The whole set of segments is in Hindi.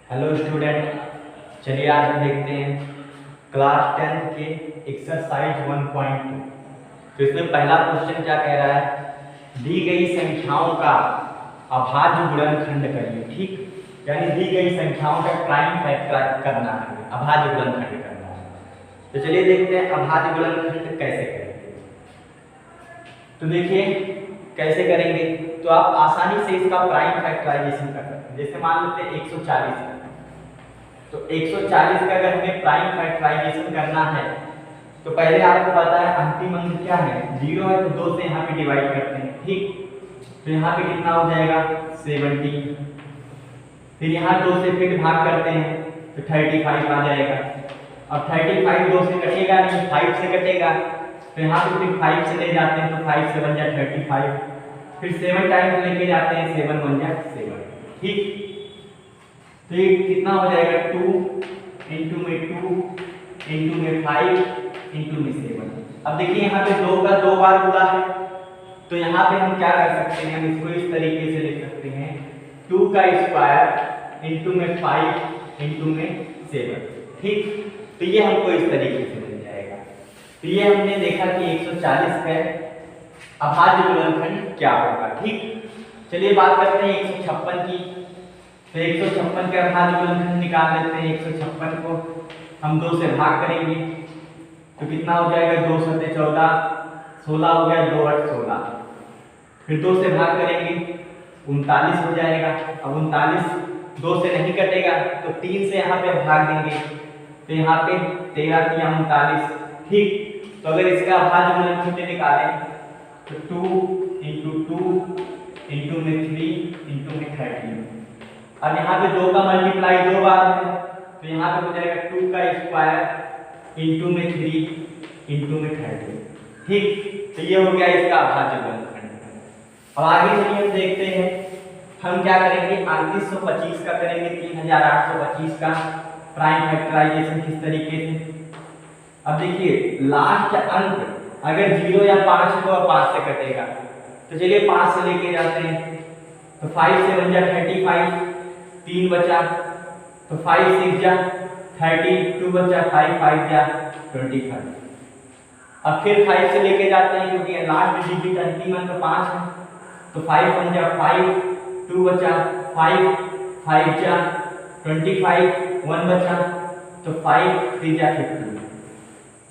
हेलो स्टूडेंट, चलिए आज हम देखते हैं क्लास 10 के एक्सरसाइज 1.2। तो इसमें पहला क्वेश्चन क्या कह रहा है, दी गई संख्याओं का अभाज्य गुणनखंड करिए। ठीक, यानी दी गई संख्याओं का प्राइम फैक्टर करना है, अभाज्य गुणनखंड करना है। तो चलिए देखते हैं अभाज्य गुणनखंड कैसे करेंगे। तो देखिए कैसे करेंगे, तो आप आसानी से इसका प्राइम फैक्टराइजेशन कर सकते हैं। जैसे मान लेते हैं 140 है, तो 140 का अगर हमें प्राइम फैक्टराइजेशन करना है तो पहले आपको पता है अंतिम अंक क्या है, 0 है, तो 2 से यहाँ पे डिवाइड करते हैं। ठीक, तो यहाँ पे कितना हो जाएगा 70, फिर यहाँ 2 से फिर भाग करते हैं तो 35 आ जाएगा। अब 35 2 से कटेगा नहीं, 5 से कटेगा, तो यहाँ पे फिर 5 से ले जाते हैं तो 5 से बन जाए 35, फिर 7 टाइम्स लेके जाते हैं, 7 बन जाए 7। ठीक, तो ये कितना हो जाएगा 2 इंटू में 2 इंटू में 5 इंटू में 7। अब देखिए यहाँ पे 2 का 2 बार गुणा है, तो यहाँ पे हम क्या कर सकते हैं, हम इसको इस तरीके से लिख सकते हैं 2 का स्क्वायर इंटू में 5 इंटू में 7। ठीक, तो ये हमको इस तरीके से मिल जाएगा। तो ये हमने देखा कि 140 का अभाज्य गुणनखंड क्या होगा। ठीक, चलिए बात करते हैं 156 की। तो 156 का अभाज्य गुणनखंड निकाल लेते हैं। 156 को हम 2 से भाग करेंगे तो कितना हो जाएगा, 2 सत्ते 14, 16 हो गया, 2 8 16, फिर 2 से भाग करेंगे 39 हो जाएगा। अब 39 2 से नहीं कटेगा तो 3 से यहाँ पे भाग देंगे, तो यहाँ पे 13 3 39। ठीक, तो अगर इसका अभाज्य गुणनखंड निकालें तो 2 इंटू 2 इंटू में 3 इंटू में 13। अब यहाँ पे 2 का मल्टीप्लाई 2 बार है, तो यहाँ पे हो जाएगा 2 का स्क्वायर इंटू में 3 इंटू में 13। ठीक, तो ये हो गया इसका अभाज्य गुणनखंड। अब आगे चलिए हम देखते हैं हम क्या करेंगे, 3825 का करेंगे, 3825 का प्राइम फैक्टराइजेशन किस तरीके से। अब देखिए लास्ट अंक अगर 0 या 5 है तो 5 से कटेगा, तो चलिए 5 से लेके जाते हैं, तो 5 से बन जाए 35, 3 बचा, तो 5 6 जा 30, 2 बचा, 5 5 जा 25। अब फिर 5 से लेके जाते हैं क्योंकि लास्ट डिजिट अंतिम अंक 5 है, तो 5 बन जा 5, 2 बचा, 5 5 जा 25, 1 बचा, तो 5 3 जा 50,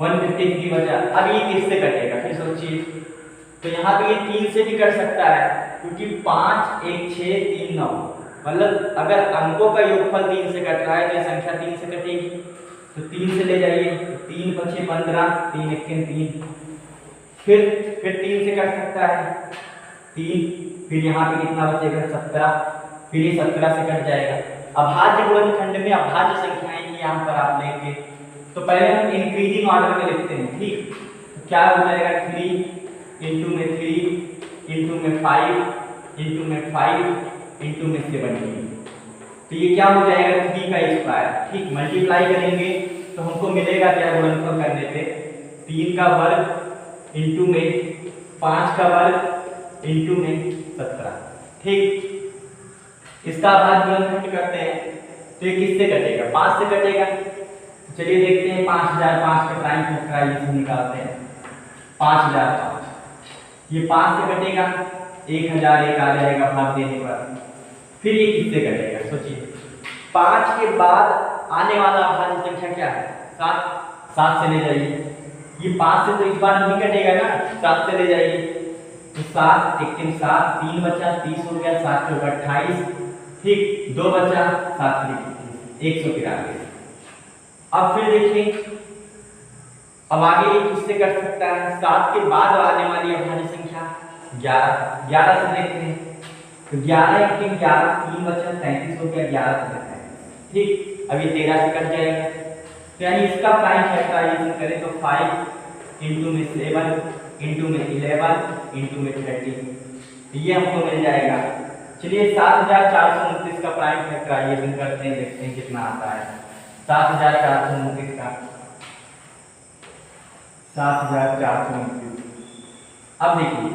153 बचा। अब ये किससे कटेगा फिर सोचिए, तो यहाँ पे ये 3 से भी कट सकता है क्योंकि 5 1 6 3 9, मतलब अगर अंकों का योगफल 3 से कट रहा है तो ये संख्या 3 से कटेगी, तो 3 से ले जाइए, 3 5 15, 3 1 3, फिर 3 से कट सकता है 3, फिर यहाँ पे कितना बचेगा 17, फिर ये 17 से कट जाएगा। अभाज्य गुणनखंड में अभाज्य संख्याएं ही यहाँ पर आप लेंगे, तो पहले हम इंक्रीजिंग ऑर्डर में लिखते हैं। ठीक, तो क्या हो जाएगा 3 इंटू में 3 इंटू में 5 इंटू में 5 इंटू में 17, तो ये क्या हो जाएगा 3 का स्क्वायर। ठीक, मल्टीप्लाई करेंगे तो हमको मिलेगा क्या, गुणनफल करने पे 3 का वर्ग इंटू में 5 का वर्ग इंटू में 17। ठीक, इसका अभाज्य गुणनखंड करते हैं तो ये किससे कटेगा, 5 से कटेगा। चलिए देखते हैं 5005 का प्राइम फैक्टराइजेशन निकालते हैं। 5005 ये 5 से कटेगा, 1001 आ जाएगा भाग देने पर, फिर ये किससे कटेगा सोचिए, 5 के बाद आने वाला अभाज्य संख्या क्या है 7, 7 से ले जाइए, ये 5 से तो इस बार नहीं कटेगा ना, 7 से ले जाइए, तो 7 1 3 7, 3 बचा, 30 हो गया, 7 चौका 28, ठीक 2 बचा, 7 3 193। अब फिर देखिए अब आगे ये किससे कर सकता है, 7 के बाद आने वाली अभाज्य संख्या 11, 11 से देखते हैं, तो 11 1 3 11, 3 बचा 33 हो गया, 11 से 33। ठीक, अब ये 13 से कट जाएगा, तो यानी इसका प्राइम फैक्टराइजेशन करें तो 5 इंटू में 7 इंटू में 11 इंटू में 30, ये हमको मिल जाएगा। चलिए 7429 का प्राइम फैक्टराइजेशन करते हैं, देखते हैं कितना आता है। 7429 का 7429। अब देखिए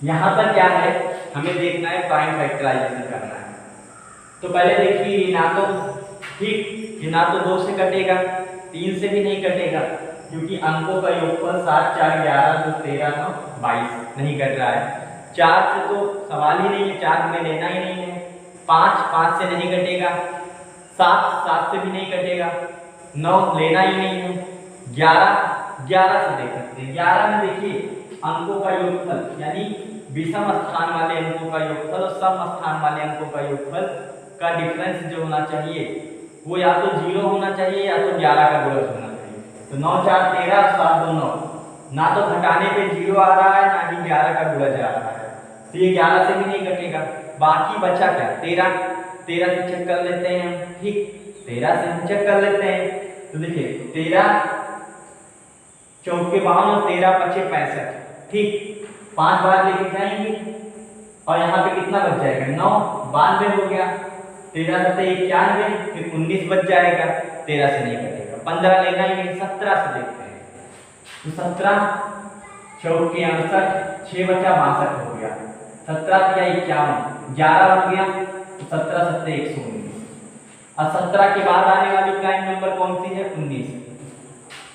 यहाँ पर क्या है, हमें देखना है प्राइम फैक्टराइजेशन करना है। तो पहले देखिए ये ना तो ठीक, ये ना तो 2 से कटेगा, 3 से भी नहीं कटेगा, क्योंकि अंकों का योगफल 7 4 11 2 13 9 22 नहीं कट रहा है। 4 से तो सवाल ही नहीं है, 4 हमें लेना ही नहीं है। 5 5 से नहीं कटेगा, 7 7 से भी नहीं कटेगा, 9 लेना ही नहीं है, 11 11 से देख सकते हैं। 11 में देखिए अंकों का योगफल यानी विषम स्थान वाले अंकों का योगफल और सम स्थान वाले अंकों का योगफल का डिफरेंस जो होना चाहिए वो या तो 0 होना चाहिए या तो 11 का गुणज होना चाहिए। तो 9 4 13 7 2 9, ना तो घटाने पे 0 आ रहा है ना ही 11 का गुणज आ रहा है, तो ये 11 से भी नहीं कटेगा। बाकी बचा क्या 13, 13 से चेक कर लेते हैं हम, ठीक 13 से हम चेक कर लेते हैं। तो देखिए 13 चौके 52 और 13 पचे 65, ठीक 5 बार लेके जाएंगे और यहाँ पे कितना बच जाएगा 9 92 हो गया, 13 सत्ते 91, फिर 19 बच जाएगा, 13 से नहीं कटेगा। 15 लेना ही नहीं, 17 से देखते हैं। तो 17 चौके 68, 6 बचा 62 हो गया, 17 या 51, 11 हो गया, तो 17 सत्ते 119। और 17 के बाद आने वाली प्राइम नंबर कौन सी है 19,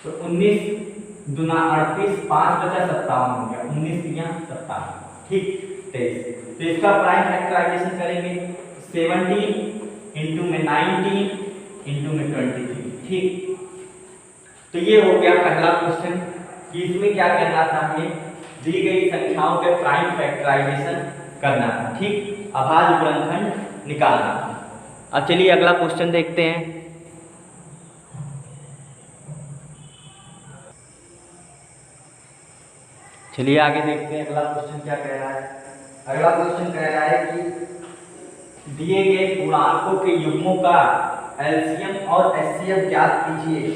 तो 19 दूना 38, 5 बचा 57 हो गया, 19 तिया 57, ठीक 23। तो इसका प्राइम फैक्टराइजेशन करेंगे 17 इंटू में 19 इंटू में 23, ठीक। तो ये हो गया पहला क्वेश्चन कि इसमें क्या करना था, हमें दी गई संख्याओं के प्राइम फैक्टराइजेशन करना था, ठीक अभाज्य गुणनखंड निकालना था। अब चलिए अगला क्वेश्चन देखते हैं। चलिए आगे देखते हैं अगला क्वेश्चन क्या कह रहा है। अगला क्वेश्चन कह रहा है कि दिए गए पूर्णांकों के युग्मों का एलसीएम और एचसीएफ ज्ञात कीजिए,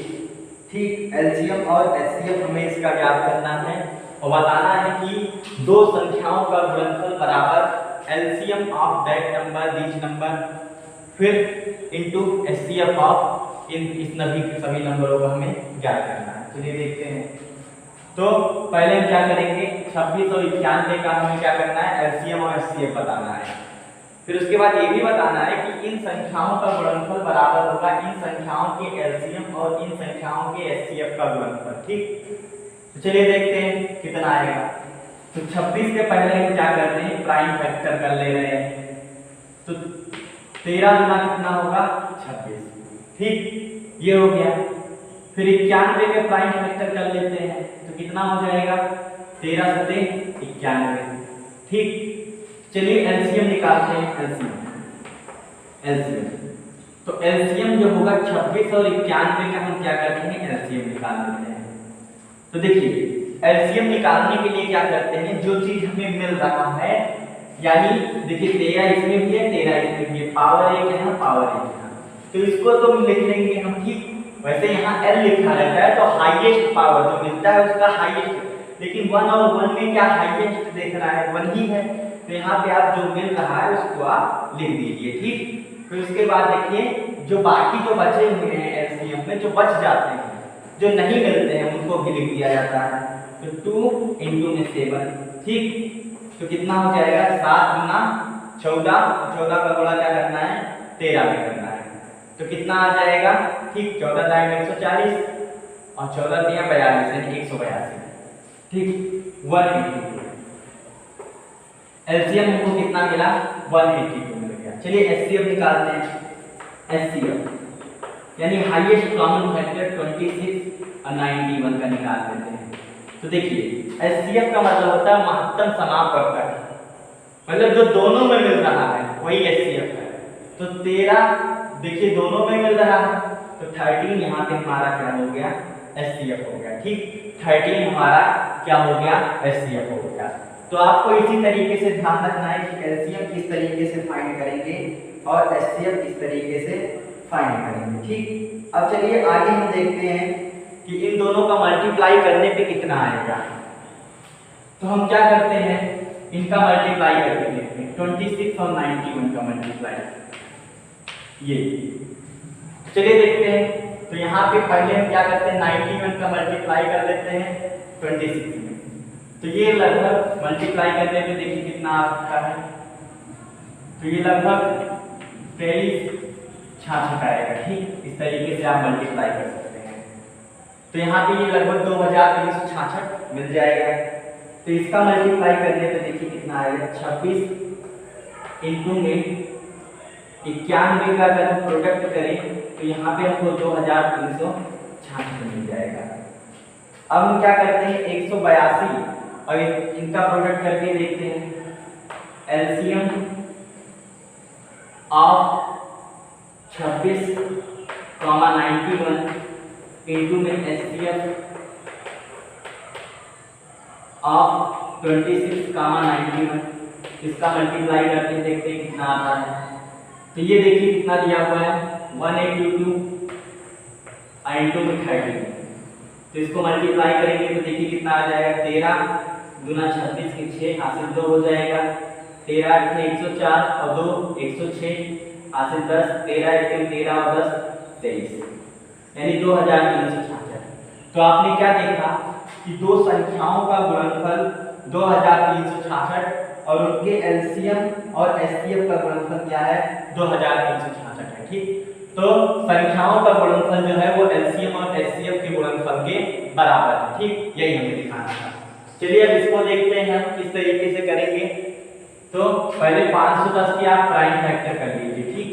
ठीक एलसीएम और एचसीएफ हमें इसका ज्ञात करना है और बताना है कि दो संख्याओं का गुणनफल बराबर LCM of that number this number फिर इनटू एचसीएफ ऑफ इस सभी नंबरों का हमें ज्ञात करना है। चलिए देखते हैं। तो पहले हम क्या करेंगे 26 और 91 का हमें क्या करना है एलसीएम और एचसीएफ बताना है। फिर उसके बाद ये भी बताना है कि इन संख्याओं का गुणनफल बराबर होगा इन संख्याओं के एलसीएम और इन संख्याओं के एचसीएफ का गुणनफल, ठीक। तो चलिए देखते हैं कितना आएगा। तो 26 के पहले हम क्या करते हैं प्राइम फैक्टर कर ले रहे हैं, तो 13 गुना कितना होगा 26, ठीक ये हो गया। फिर 91 के प्राइम फैक्टर कर लेते हैं तो कितना हो जाएगा 13 सत्ते 91, ठीक। चलिए एलसीएम निकालते हैं। एलसीएम तो एलसीएम जो होगा 26 और 91 का हम क्या करते हैं एलसीएम निकाल लेते हैं। तो देखिए एलसीएम निकालने के लिए क्या करते हैं जो चीज हमें मिल रहा है, यानी देखिए 13 इसमें भी है 13 इसमें भी है, पावर 1 है ना पावर 1 है, तो इसको तो लिख लेंगे हम, ठीक। वैसे यहाँ L लिखा रहता है तो हाईएस्ट पावर जो मिलता है उसका हाईएस्ट, लेकिन 1 और 1 में क्या हाईएस्ट देख रहा है 1 ही है, तो यहाँ पे आप जो मिल रहा है उसको आप लिख दीजिए, ठीक। फिर उसके बाद देखिए जो बाकी जो बचे हुए हैं एलसीएम में जो बच जाते हैं जो नहीं मिलते हैं उनको भी लिख दिया जाता है। तो 2 इंटू में 7, ठीक। तो कितना हो जाएगा 7 गुना 14, 14 का गुणा क्या करना है 13 में करना है, तो कितना आ जाएगा, ठीक 14 दाएं 140 और 14 दिया 42 यानी 182, ठीक 182। एलसीएम हमको कितना मिला 182 मिल गया। चलिए एचसीएफ निकालते हैं। एचसीएफ यानी हाईएस्ट कॉमन फैक्टर 26 और 91 का निकाल लेते हैं। तो देखिए एचसीएफ का मतलब होता है महत्तम समापवर्तक, मतलब जो दोनों में मिल रहा है वही एचसीएफ है। तो 13 देखिए दोनों में मिल रहा है तो 13 यहाँ पे हमारा क्या हो गया एचसीएफ हो गया, ठीक 13 हमारा क्या हो गया एचसीएफ हो गया। तो आपको इसी तरीके से ध्यान रखना है कि एलसीएम किस तरीके से फाइंड करेंगे और एचसीएफ किस तरीके से फाइंड करेंगे, ठीक। अब चलिए आगे हम देखते हैं कि इन दोनों का मल्टीप्लाई करने पे कितना आएगा। तो हम क्या करते हैं इनका मल्टीप्लाई करके देखते हैं 26 और 91 का मल्टीप्लाई, ये चलिए देखते हैं। तो यहाँ पे पहले हम क्या करते हैं 91 का मल्टीप्लाई कर लेते हैं 26 में, तो ये लगभग मल्टीप्लाई करने पे देखिए कितना आ सकता है, तो ये लगभग 2366 आएगा। ठीक, इस तरीके से आप मल्टीप्लाई कर सकते हैं। तो यहाँ पे ये लगभग 2366 मिल जाएगा। तो इसका मल्टीप्लाई करने पे देखिए कितना आएगा, 26 इंटू में 91 का अगर हम प्रोडक्ट करें तो यहाँ पे हमको 2366 मिल जाएगा। अब हम क्या करते हैं, 182 और इनका प्रोडक्ट करके देखते हैं। एलसीएम ऑफ 26, 91 इंटू में एचसीएफ ऑफ 26, 91, इसका मल्टीप्लाई करके देखते हैं कितना आता है। तो ये देखिए कितना दिया हुआ है, 182 इंटू में 30। तो इसको मल्टीप्लाई करेंगे तो देखिए कितना आ जाएगा, 13 दूना 26 के 6 हासिल 2 हो जाएगा, 13 8 104 और 2 106 हासिल 10, 13 1 13 और 10 23, यानी 2366। तो आपने क्या देखा कि दो संख्याओं का गुणनफल 2366 और उनके एलसीएम और एचसीएफ का गुणनफल क्या है, 2366 है। ठीक, तो संख्याओं का गुणनफल जो है वो एलसीएम और एचसीएफ के गुणनफल के बराबर है। ठीक, यही हमें दिखाना था। चलिए अब इसको देखते हैं हम किस तरीके से करेंगे। तो पहले 510 की आप प्राइम फैक्टर कर लीजिए। ठीक,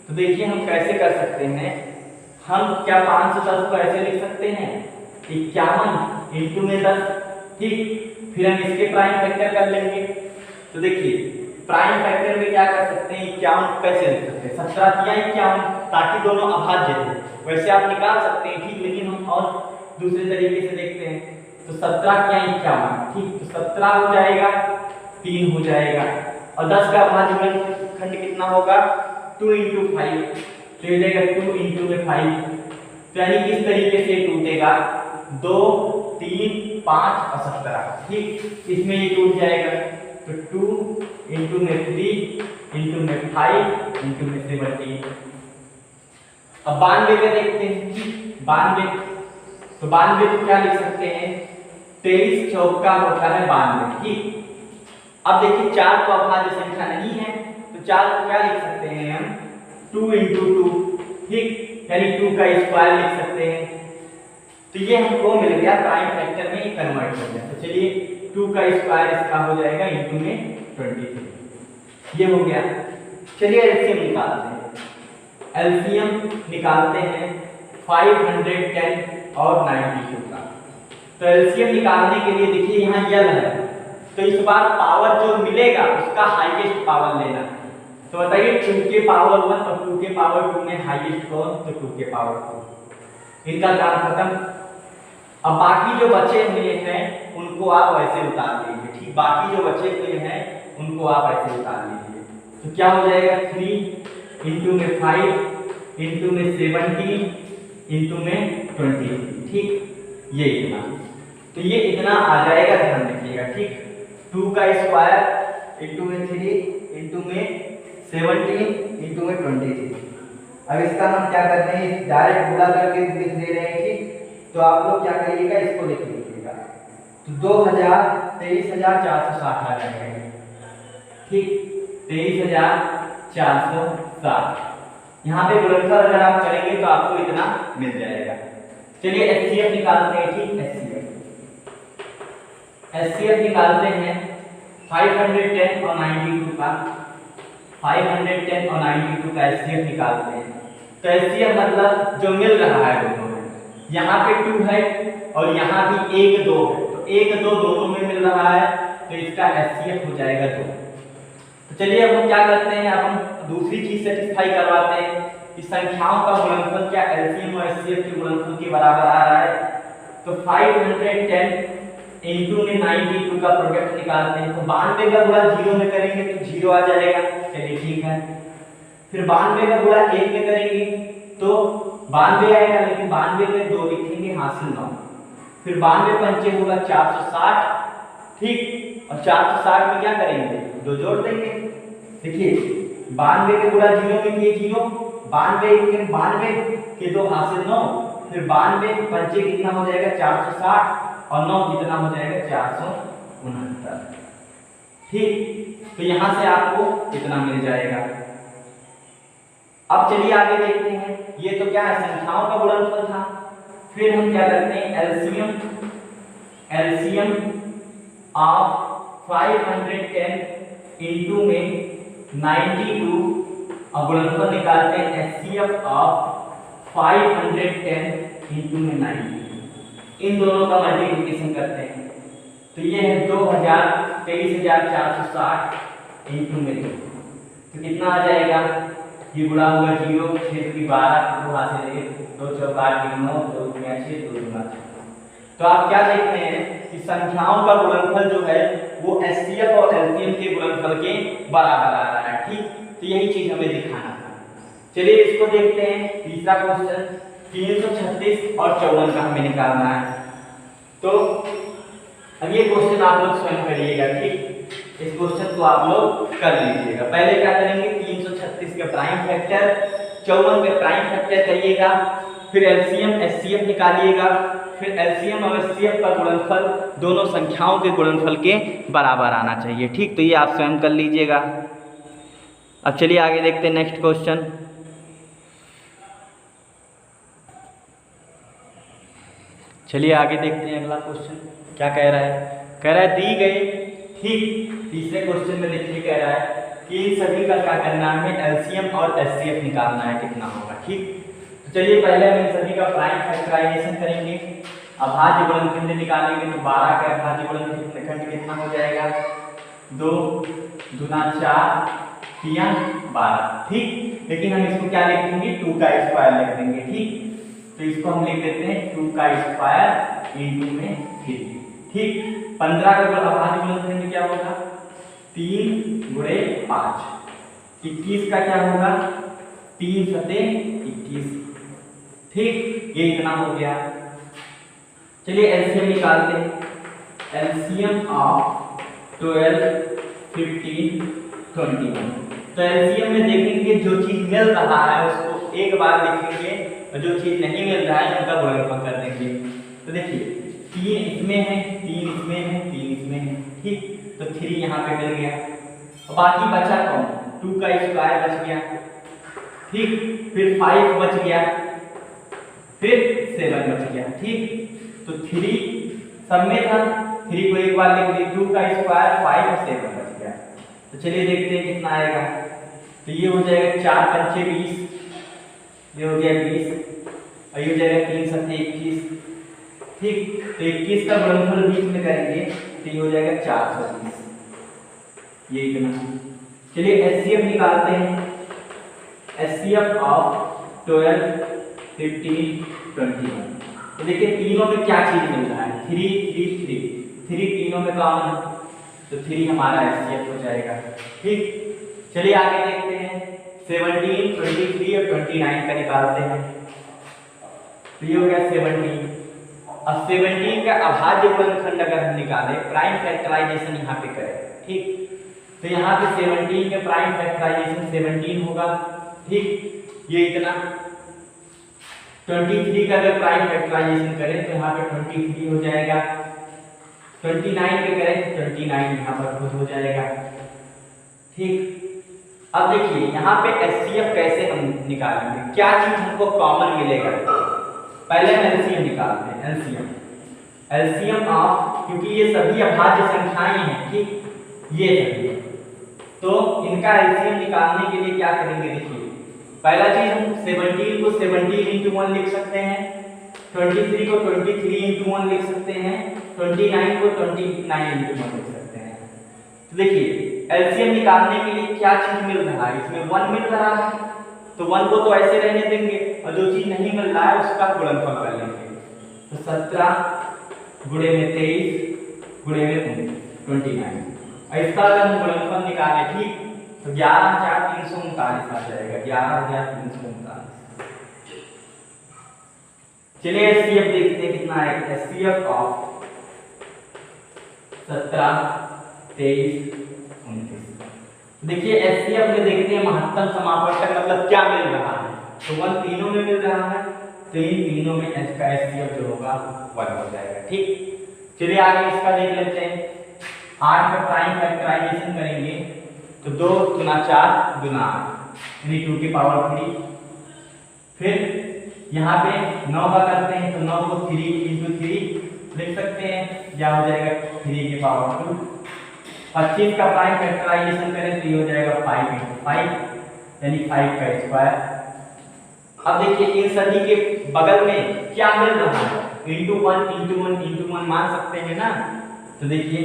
तो देखिए हम कैसे कर सकते हैं। हम क्या 510 को ऐसे लिख सकते हैं, 51 इंटू में 10। ठीक, फिर हम इसके प्राइम फैक्टर कर लेंगे। तो देखिए प्राइम फैक्टर में क्या कर सकते हैं, 51 कैसे लिख सकते हैं, 17 या 51, ताकि दोनों अभाज्य हो। वैसे आप निकाल सकते हैं। ठीक, लेकिन हम और दूसरे तरीके से देखते हैं। तो 17 या 51, ठीक, तो 17 हो जाएगा, 3 हो जाएगा और 10 का अभाज्य खंड कितना होगा, 2 इंटू 5, तो ये जाएगा 2 इंटू में 5। तो यानी किस तरीके से टूटेगा, 2 3 5 और 17। ठीक, इसमें ये टूट जाएगा। तो 2 इंटू में 3 इंटू में 5 इंटू में 17। अब 92 में देखते हैं। 92, तो 92 को क्या लिख सकते हैं, 23 चौका होता है 92। ठीक, अब देखिए 4 तो अभाज्य संख्या नहीं है, तो 4 को क्या लिख सकते हैं हम, 2 इंटू 2। ठीक, यानी 2 का स्क्वायर लिख सकते हैं। तो ये हमको मिल गया, प्राइम फैक्टर में कन्वर्ट हो गया। तो चलिए 2 का स्क्वायर इसका हो जाएगा इंटू में 23, ये हो गया। चलिए एलसीएम निकालते हैं। एलसीएम निकालते हैं 510 और 92 का। तो एलसीएम निकालने के लिए देखिए यहाँ यल है, तो इस बार पावर जो मिलेगा उसका हाईएस्ट पावर लेना। तो बताइए 2 के पावर 1 और 2 के पावर 2 में हाईएस्ट कौन, तो 2 के पावर 2। इनका काम खत्म। अब बाकी जो बचे हुए हैं उनको आप वैसे उतार लीजिए। ठीक, बाकी जो बचे हुए हैं उनको आप ऐसे उतार लीजिए। तो क्या हो जाएगा, 3 इंटू में 5 इंटू में 70 इंटू में 20। ठीक, ये इतना, तो ये इतना आ जाएगा, ध्यान रखिएगा। ठीक, 2 का स्क्वायर इंटू में 3 इंटू में 17 इंटू में 23। अब इसका हम क्या करते हैं, डायरेक्ट गुणा करके लिख दे रहे हैं। ठीक, तो आप लोग क्या करिएगा, इसको लिख लीजिएगा। तो 23,460 आ जाएगा। ठीक, 23,460। यहाँ पे गुणनफल अगर आप करेंगे तो आपको इतना मिल जाएगा। चलिए एचसीएफ निकालते हैं। ठीक, एचसीएफ निकालते हैं 510 और 92 का। 510 और 92 का एचसीएफ निकालते हैं। तो एचसीएफ मतलब जो मिल रहा है दोनों में, यहाँ पे 2 है और यहाँ भी 1 2 है, तो 1 2 दोनों में मिल रहा है, तो इसका एचसीएफ हो जाएगा 2। तो चलिए अब हम क्या करते हैं, अब हम दूसरी चीज सेटिस्फाई करवाते हैं कि संख्याओं का गुणनफल क्या एलसीएम और एचसीएफ के गुणनफल के बराबर आ रहा है। तो 510 इंटू में 92 का प्रोडक्ट निकालते हैं। तो 92 का गुणा 0 में करेंगे तो 0 आ जाएगा। चलिए ठीक है। फिर 92 का गुणा 1 में करेंगे तो 92 आएगा, लेकिन 92 में 2 लिखेंगे, हासिल 9। फिर 92 पंचे होगा 460। ठीक, और 460 में क्या करेंगे, 2 जोड़ देंगे। देखिए 92 के गुणा 0 में किए 0, 92 के 2 हासिल 9, फिर 92 पंचे कितना हो जाएगा 460 और 9 कितना हो जाएगा 469। ठीक, तो यहां से आपको कितना मिल जाएगा, अब चलिए आगे देखते हैं, ये तो क्या है, संख्याओं का गुणनफल था। फिर हम क्या करते हैं, एलसीएम ऑफ 510 इंटू में 92 और गुणनफल निकालते हैं एचसीएफ ऑफ 510 इंटू में 92, इन दोनों का मल्टीप्लिकेशन करते हैं तो ये है 23,460 इंटू में 2, तो कितना आ जाएगा, ये गुणा होगा 0 6 की 12 2 हाथ से लेंगे 2 4 8 9 2 6 2 2 6। तो आप क्या देखते हैं कि संख्याओं का गुणनफल जो है वो एचसीएफ और एलसीएम के गुणनफल के बराबर आ रहा है, ठीक। तो यही चीज हमें दिखाना था। चलिए इसको देखते हैं, तीसरा क्वेश्चन 336 और 54 का हमें निकालना है। तो अब ये क्वेश्चन आप लोग स्वयं करिएगा, ठीक। इस क्वेश्चन को आप लोग कर लीजिएगा। पहले क्या करेंगे, 336 के प्राइम फैक्टर 54 के प्राइम फैक्टर करिएगा, फिर एलसीएम एचसीएफ निकालिएगा, फिर एलसीएम और एचसीएफ का गुणनफल दोनों संख्याओं के गुणनफल के बराबर आना चाहिए, ठीक। तो ये आप स्वयं कर लीजिएगा। अब चलिए आगे देखते हैं नेक्स्ट क्वेश्चन। चलिए आगे देखते हैं अगला क्वेश्चन क्या कह रहा है। कह रहा है दी गई, ठीक, तीसरे क्वेश्चन में देखिए कह रहा है कि सभी का क्या करना है, एलसीएम और एचसीएफ निकालना है, कितना होगा, ठीक। तो चलिए पहले हम इन सभी का प्राइम फैक्टराइजेशन करेंगे, अभाज्य गुणनखंड निकालेंगे। तो 12 का अभाज्य गुणनखंड कितना हो जाएगा, 2 दूना 4 3 12, ठीक। लेकिन हम इसको क्या लिख देंगे, 2 का स्क्वायर लिख देंगे, ठीक। तो इसको हम लिख देते हैं 2 का स्क्वायर इंटू में 3, ठीक। 15 का अभाज्य गुणनखंड क्या होगा, 3 गुणे 5। 21 का क्या होगा, 3 सते 21, ठीक। ये इतना हो गया। चलिए एलसीएम निकालते हैं। LCM of 12 15 21। तो एलसीएम में देखेंगे जो चीज मिल रहा है उसको एक बार लिखेंगे और जो चीज नहीं मिल रहा है उनका गुणनफल कर देंगे। तो देखिए 3 इसमें है, 3 इसमें है, 3 इसमें है, ठीक। तो 3 यहाँ पे मिल गया और बाकी बचा कौन, 2 का स्क्वायर बच गया, ठीक। फिर 5 बच गया, फिर 7 बच गया, ठीक। तो 3 सब में था, 3 को एक बार लिख दी, 2 का स्क्वायर 5 और 7 बच गया। तो चलिए देखते हैं कितना आएगा। तो ये हो जाएगा 4 पंचे 20, ये हो गया 20 और ये हो जाएगा 3 सत्ते 21, ठीक। तो 21 का गुणनफल 20 में करेंगे तो ये हो जाएगा 420, ये इतना। चलिए एचसीएफ निकालते हैं। HCF of 12 15 21। तो देखिए तीनों में क्या चीज मिल रहा है, 3 3 3, 3 तीनों में कॉमन है तो 3 हमारा एचसीएफ हो जाएगा, ठीक। चलिए आगे देखते हैं। 17 23 और 29 का निकालते हैं। तो ये हो गया 17। अब 17 का अभाज्य गुणनखंड अगर हम निकालें, प्राइम फैक्टराइजेशन यहाँ पे करें, ठीक। तो यहाँ पे 17 के प्राइम फैक्टराइजेशन 17 होगा, ठीक। ये इतना 23 का अगर प्राइम फैक्टराइजेशन करें तो यहाँ पे 23 हो जाएगा। 29 के करें तो 29 यहाँ पर खुद हो जाएगा, ठीक। अब देखिए यहाँ पे एचसीएफ कैसे हम निकालेंगे, क्या चीज हमको कॉमन मिलेगा। पहले हम एलसीएम निकालते हैं। एलसीएम ऑफ, क्योंकि ये सभी अभाज्य संख्याएं हैं, ठीक, ये सभी, तो इनका एलसीएम निकालने के लिए क्या करेंगे, देखिए पहला चीज हम 17 को 17 इंटू 1 लिख सकते हैं, 23 को 23 इंटू 1 लिख सकते हैं, 29 को 29 इंटू 1 लिख सकते हैं। तो देखिए एलसीएम निकालने के लिए क्या चीज मिल रहा है, इसमें 1 मिल रहा है तो 1 को तो ऐसे रहने देंगे और जो चीज नहीं मिल रहा है उसका गुणनफल कर लेंगे। तो 17 गुणे में 23 गुणे में 29, और इसका अगर हम गुणनफल निकालें, ठीक, तो 11,339 आ जाएगा, 11,339। चलिए एचसीएफ देखते हैं कितना है। HCF of 17 23 29। देखिए एचसीएफ में देखते हैं महत्तम समापवर्तक मतलब क्या मिल रहा है, तो 1 तीनों में मिल रहा है तो इन तीनों में एच का एचसीएफ जो होगा 1 हो जाएगा, ठीक। चलिए आगे इसका देख लेते हैं। 8 का प्राइम फैक्टराइजेशन करेंगे तो 2 गुना 4 गुना 8, यानी 2 की पावर 3। फिर यहाँ पे 9 का करते हैं तो 9 को 3 इंटू 3 लिख सकते हैं, या हो जाएगा 3 की पावर 2। 25 का प्राइम फैक्टराइजेशन करें तो ये हो जाएगा 5 इंटू 5 यानी 5 का स्क्वायर। अब देखिए इन सभी के बगल में क्या मिल रहा है, इंटू 1 इंटू 1 इंटू 1 मान सकते हैं ना। तो देखिए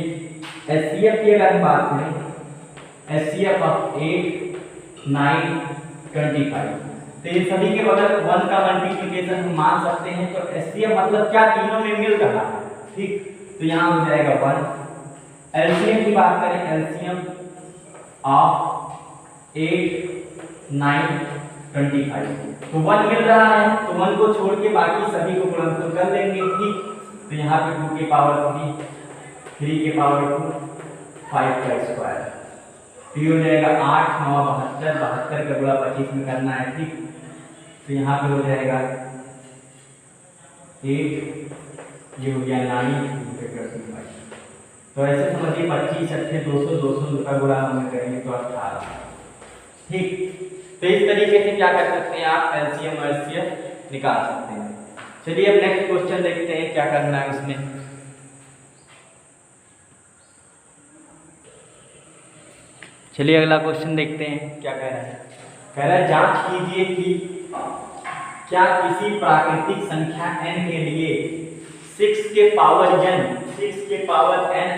एचसीएफ की अगर हम बात करें, एचसीएफ ऑफ 8 9 25, तो इन सभी के बगल 1 का मल्टीप्लिकेशन हम मान सकते हैं। तो एचसीएफ मतलब क्या, तीनों में मिल रहा है, ठीक। तो यहाँ हो जाएगा 1। एलसीएम की बात करें, एलसीएम ऑफ 8 9 25, तो 1 मिल रहा है तो 1 को छोड़ के बाकी सभी को गुणनफल कर लेंगे, ठीक। तो यहाँ पे 2 की पावर 3 3 की पावर 2 5 का स्क्वायर, तो ये हो जाएगा 8 9 72, 72 का गुणा 25 में करना है, ठीक। तो यहाँ पे हो जाएगा 8, ये हो गया 9 25। तो ऐसे समझिए 25 अट्ठे 200 200 का गुणा हमें करेंगे तो 18, ठीक। तो इस तरीके से क्या कर सकते हैं आप, एलसीएम और एचसीएफ निकाल सकते हैं। चलिए अब नेक्स्ट क्वेश्चन देखते हैं क्या करना है उसमें। चलिए अगला क्वेश्चन देखते हैं क्या कह रहा है। कह रहा है जांच कीजिए कि क्या किसी प्राकृतिक संख्या n के लिए 6 के पावर n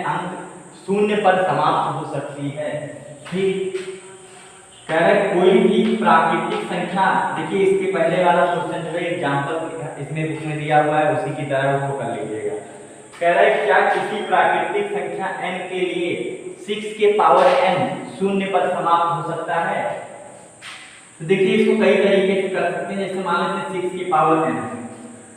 अंक शून्य पर समाप्त हो सकती है, ठीक। कह रहा है कोई भी प्राकृतिक संख्या, देखिए इसके पहले वाला क्वेश्चन जो है एग्जांपल इसमें बुक में दिया हुआ है उसी की तरह उसको कर लीजिएगा। कह रहा है क्या किसी प्राकृतिक संख्या n के लिए 6 के पावर n शून्य पर समाप्त हो सकता है। तो देखिए इसको कई तरीके से कर सकते हैं, जैसे मान लेते हैं 6 की पावर n,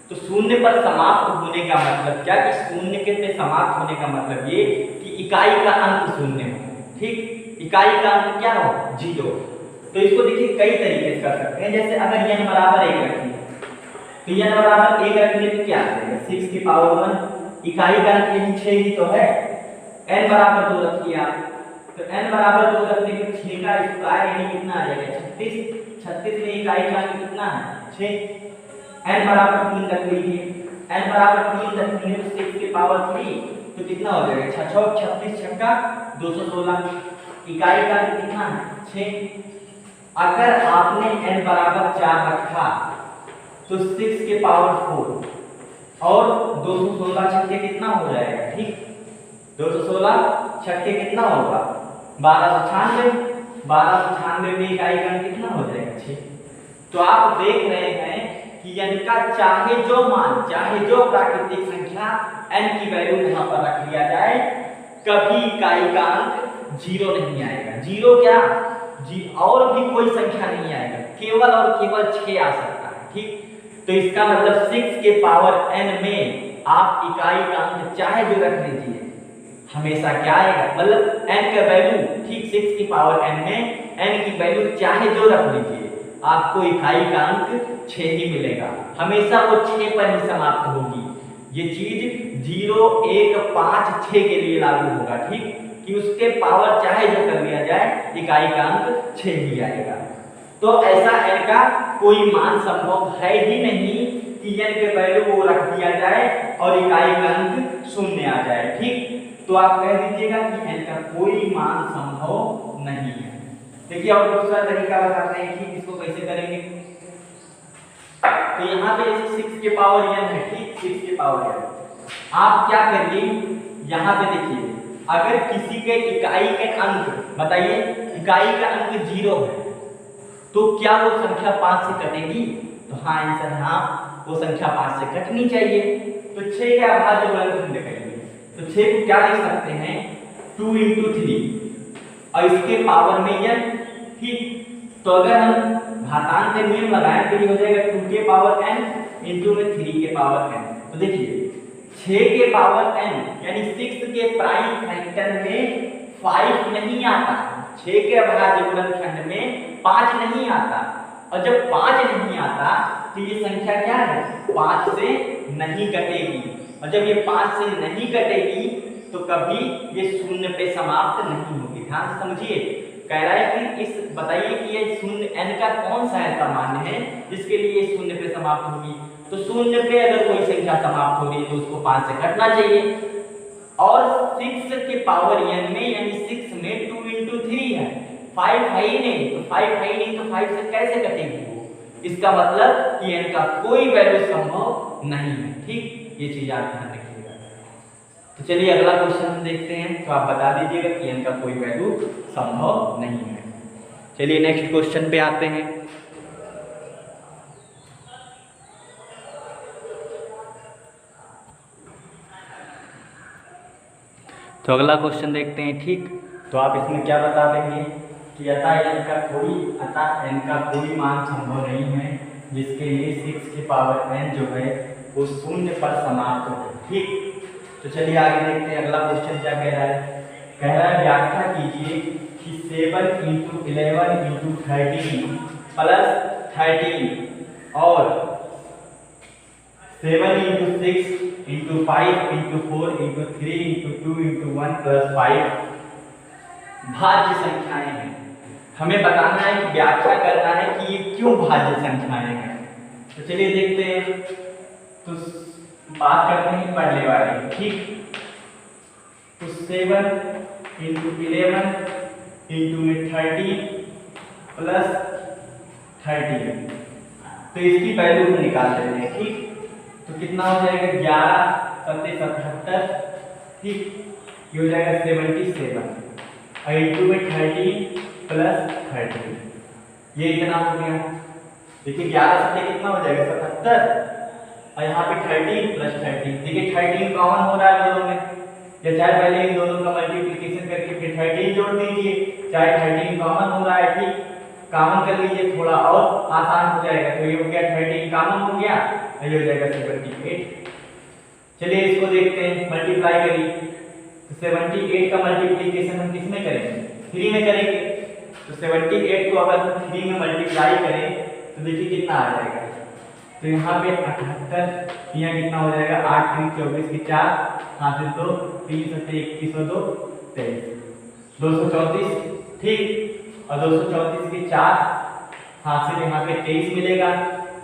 तो शून्य पर समाप्त होने का मतलब क्या, कि शून्य के पे समाप्त होने का मतलब ये कि इकाई का अंक शून्य हो, ठीक। इकाई का अंक क्या हो, 0। तो इसको देखिए कई तरीके से कर सकते हैं, जैसे अगर n बराबर 1 रखिए तो n बराबर 1 रखने पे क्या आ जाएगा, 6 की पावर 1, इकाई का अंक यही 6 ही तो है। n बराबर 2 रखिए आप, तो n बराबर 2 रखने पे 6 का स्क्वायर यानी कितना आ जाएगा, 36। 36 में इकाई का अंक कितना है, 6। n बराबर 3 रख लीजिए, n बराबर 3 रखेंगे तो 6 की पावर 3 तो कितना हो जाएगा, 6 6 36 छक्का 216, इकाई का अंक कितना है, 6। अगर आपने n बराबर 4 रखा तो 6 के पावर 4 और 216 छक्के कितना हो जाएगा, ठीक। 216 छक्के कितना होगा, 1296 में इकाई का अंक कितना हो जाएगा, 6। तो आप देख रहे हैं कि यानी का चाहे जो प्राकृतिक संख्या n की वैल्यू यहाँ पर रख लिया जाए, कभी इकाई का अंक 0 नहीं आएगा। 0 क्या, और भी कोई संख्या नहीं आएगा, केवल और केवल 6 आ सकता है, ठीक। तो इसका मतलब 6 के पावर n में आप इकाई का अंक चाहे जो रख लीजिए, हमेशा क्या आएगा, मतलब n का वैल्यू, ठीक। 6 की पावर n में n की वैल्यू चाहे जो रख लीजिए, आपको इकाई का अंक 6 ही मिलेगा, हमेशा वो 6 पर ही समाप्त होगी। ये चीज 0 1 5 6 के लिए लागू होगा, ठीक, कि उसके पावर चाहे जो कर लिया जाए, इकाई का अंक 6 ही आएगा। तो ऐसा n का कोई मान संभव है ही नहीं कि n के वैल्यू वो रख दिया जाए और इकाई का अंक 0 आ जाए, ठीक। तो आप कह दीजिएगा कि n का कोई मान संभव नहीं है। देखिए और दूसरा तरीका बताते हैं कि इसको कैसे करेंगे। तो यहाँ पे 6 के पावर n है, ठीक, 6 के पावर n। आप क्या करिए, यहाँ पे देखिए अगर किसी के इकाई के अंक, बताइए इकाई का अंक 0 है तो क्या वो संख्या 5 से कटेगी, तो हाँ आंसर हाँ, वो संख्या 5 से कटनी चाहिए। तो 6 के अभाज्य गुणनखंड करेंगे, तो 6 को क्या लिख सकते हैं, 2 इंटू 3 और इसके पावर में n, ठीक। तो अगर हम घातांक में नियम लगाएं तो ये हो जाएगा 2 के पावर n इंटू में 3 के पावर n। तो देखिए 6 के पावर n यानी 6 के प्राइम फैक्टर में 5 नहीं आता, 6 के अभाज्य गुणनखंड में 5 नहीं आता, और जब 5 नहीं आता तो ये संख्या क्या है, 5 से नहीं कटेगी, और जब ये 5 से नहीं कटेगी तो कभी ये 0 पे समाप्त नहीं होगी। ध्यान से समझिए, कह रहा है कि इस बताइए कि ये शून्य n का कौन सा ऐसा मान है जिसके लिए ये शून्य पे समाप्त होगी। तो शून्य पे अगर कोई संख्या समाप्त हो रही है तो उसको 5 से काटना चाहिए, और 6 के पावर n में यानी 6 में 2 into 3 है, 5 है ही नहीं, तो 5 है ही नहीं तो 5 से कैसे कटेगी वो, इसका मतलब कि n का कोई वैल्यू संभव नहीं है। ठीक, ये चीज आप ध्यान रखिएगा। तो चलिए अगला क्वेश्चन हम देखते हैं, तो आप बता दीजिएगा कि n का कोई वैल्यू संभव नहीं है। चलिए नेक्स्ट क्वेश्चन पे आते हैं। तो अगला क्वेश्चन देखते हैं। ठीक, तो आप इसमें क्या बता देंगे कि अतः n का कोई मान संभव नहीं है जिसके लिए 6 की पावर n जो है वो शून्य पर समाप्त हो। ठीक, तो चलिए आगे देखते हैं अगला क्वेश्चन क्या कह रहा है। कह रहा है व्याख्या कीजिए कि 7 into 11 into 13 प्लस 13 और 7 into 6 into 5 into 4 into 3 into 2 into 1 plus 5 भाज्य संख्याएं हैं। हमें बताना है कि व्याख्या करना है कि ये क्यों भाज्य संख्याएं हैं। तो चलिए देखते हैं, तो बात करते हैं पहले वाली। ठीक, तो 7 into 11 into में 30 प्लस 30, तो इसकी वैल्यू हम निकाल लेते हैं। ठीक, तो कितना हो जाएगा 11 7 77, ठीक, ये हो जाएगा 77 और इंटू में 30 प्लस 30, ये इतना हो गया। देखिए 11 7 कितना हो जाएगा 77 और यहाँ पे 13 प्लस 30, देखिए 13 कॉमन हो रहा है दोनों में, या चाहे पहले इन दोनों का मल्टीप्लिकेशन करके फिर 13 जोड़ दीजिए, चाहे 13 कॉमन हो रहा है। ठीक, कॉमन कर लीजिए थोड़ा और आसान हो जाएगा। तो ये हो गया 13 कॉमन हो गया, ये हो जाएगा 78। चलिए इसको देखते हैं, मल्टीप्लाई करिए। तो 78 का मल्टीप्लिकेशन हम किस में करेंगे, 3 में करेंगे। तो 78 को अगर हम 3 में मल्टीप्लाई करें तो देखिए कितना आ जाएगा। तो यहाँ पे 78, यहाँ कितना हो जाएगा 8 3 24 की 4 हाथ से 2 3 7 21 और 2 23 234। ठीक, और 234 की 4 हाथ से यहाँ पे 23 मिलेगा।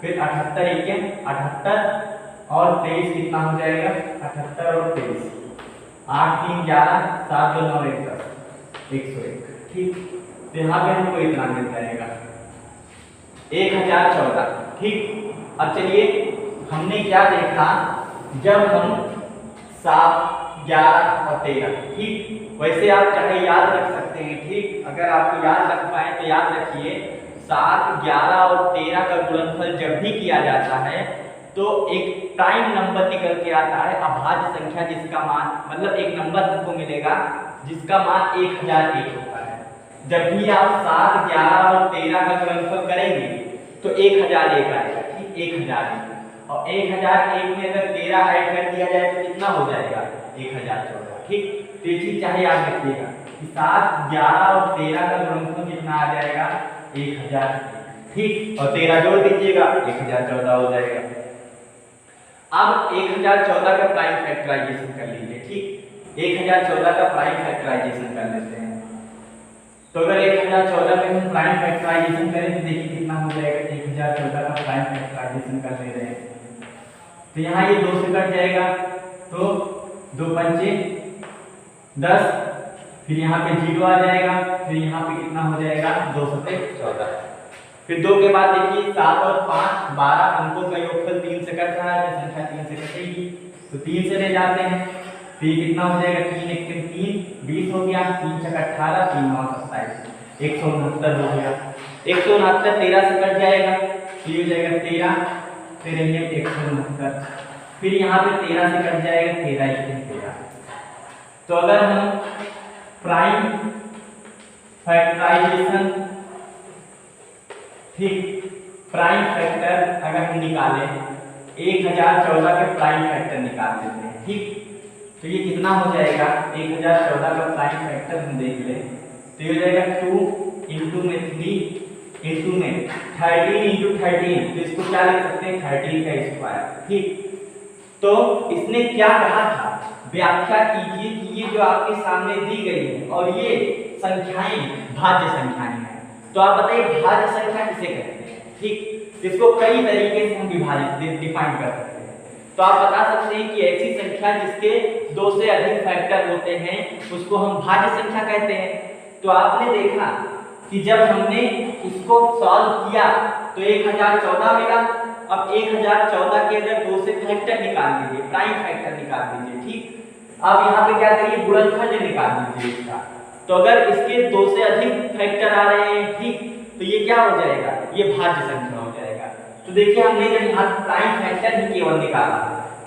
फिर 78 1 78 और 23 कितना हो जाएगा 78 और 23 8 3 11 7 2 9 1 10 101। ठीक, तो यहाँ पे हमको इतना मिल जाएगा 1014। ठीक, अब चलिए हमने क्या देखा, जब हम 7 11 और 13, ठीक, वैसे आप चाहे याद रख सकते हैं। ठीक, अगर आपको याद रख पाए तो याद रखिए 7 11 और 13 का गुणनफल जब भी किया जाता है तो एक प्राइम नंबर निकल के आता है, अभाज्य संख्या जिसका मान, मतलब एक नंबर हमको मिलेगा जिसका मान 1001 होता है। जब भी आप 7 11 और 13 का गुणनफल करेंगे तो 1001 आएगा। ठीक, 1001 और 1001 में अगर 13 ऐड कर दिया जाए तो कितना हो जाएगा 1014। ठीक, तो ये चीज चाहे याद रखिएगा कि 7 11 और 13 का गुणनफल कितना आ जाएगा 1001। ठीक, और 13 जोड़ दीजिएगा 1014 हो जाएगा। अब 1014 का प्राइम फैक्टराइजेशन कर लीजिए। ठीक, 1014 का प्राइम फैक्टराइजेशन कर लेते हैं। तो अगर 1014 में हम प्राइम फैक्टराइजेशन करें तो देखिए कितना हो जाएगा 1014 का प्राइम फैक्टराइजेशन कर ले रहे हैं। तो यहाँ ये 2 से कट जाएगा, तो 2 पंचे 10, फिर यहाँ पे 0 आ जाएगा, फिर यहाँ पे कितना हो जाएगा 2 सते 14। फिर 2 के बाद देखिए 7 और 5 12, अंकों का योगफल 3 से कट रहा है, संख्या 3 से कटेगी तो 3 से ले जाते हैं। फिर कितना हो जाएगा 3 1 3 20 हो गया, 3 6 18 3 9 27 169 हो गया। 169 13 से कट जाएगा, फिर हो जाएगा 13 फिर ये 169, फिर यहाँ पे 13 से कट जाएगा 13 1 13। तो अगर हम प्राइम फैक्टराइजेशन, ठीक, प्राइम फैक्टर अगर हम निकालें 1014 के प्राइम फैक्टर निकाल देते हैं। ठीक, तो ये कितना हो जाएगा 1014 का प्राइम फैक्टर हम देख लें तो ये हो जाएगा 2 इंटू में 3 इंटू में 13 इंटू 13, तो इसको क्या लिख सकते हैं 13 का स्क्वायर। ठीक, तो इसने क्या कहा था, व्याख्या कीजिए कि ये जो आपके सामने दी गई है और ये संख्याएं भाज्य संख्याएं हैं। तो आप बताइए भाज्य संख्या किसे कहते हैं? ठीक, इसको कई तरीके से हम विभाजित डिफाइन कर सकते हैं। तो आप बता सकते हैं कि ऐसी संख्या जिसके 2 से अधिक फैक्टर होते हैं उसको हम भाज्य संख्या कहते हैं। तो आपने देखा कि जब हमने इसको सॉल्व किया तो 1014 मिला। अब 1014 के अगर 2 से फैक्टर निकाल दीजिए, प्राइम फैक्टर निकाल दीजिए। ठीक, अब यहाँ पे क्या करिए, गुणनखंड निकाल दीजिए इसका। तो अगर इसके 2 से अधिक फैक्टर आ रहे हैं, ठीक, तो ये क्या हो जाएगा, ये भाज्य संख्या हो जाएगा। तो देखिए हमने जब यहाँ प्राइम फैक्टर ही केवल निकाला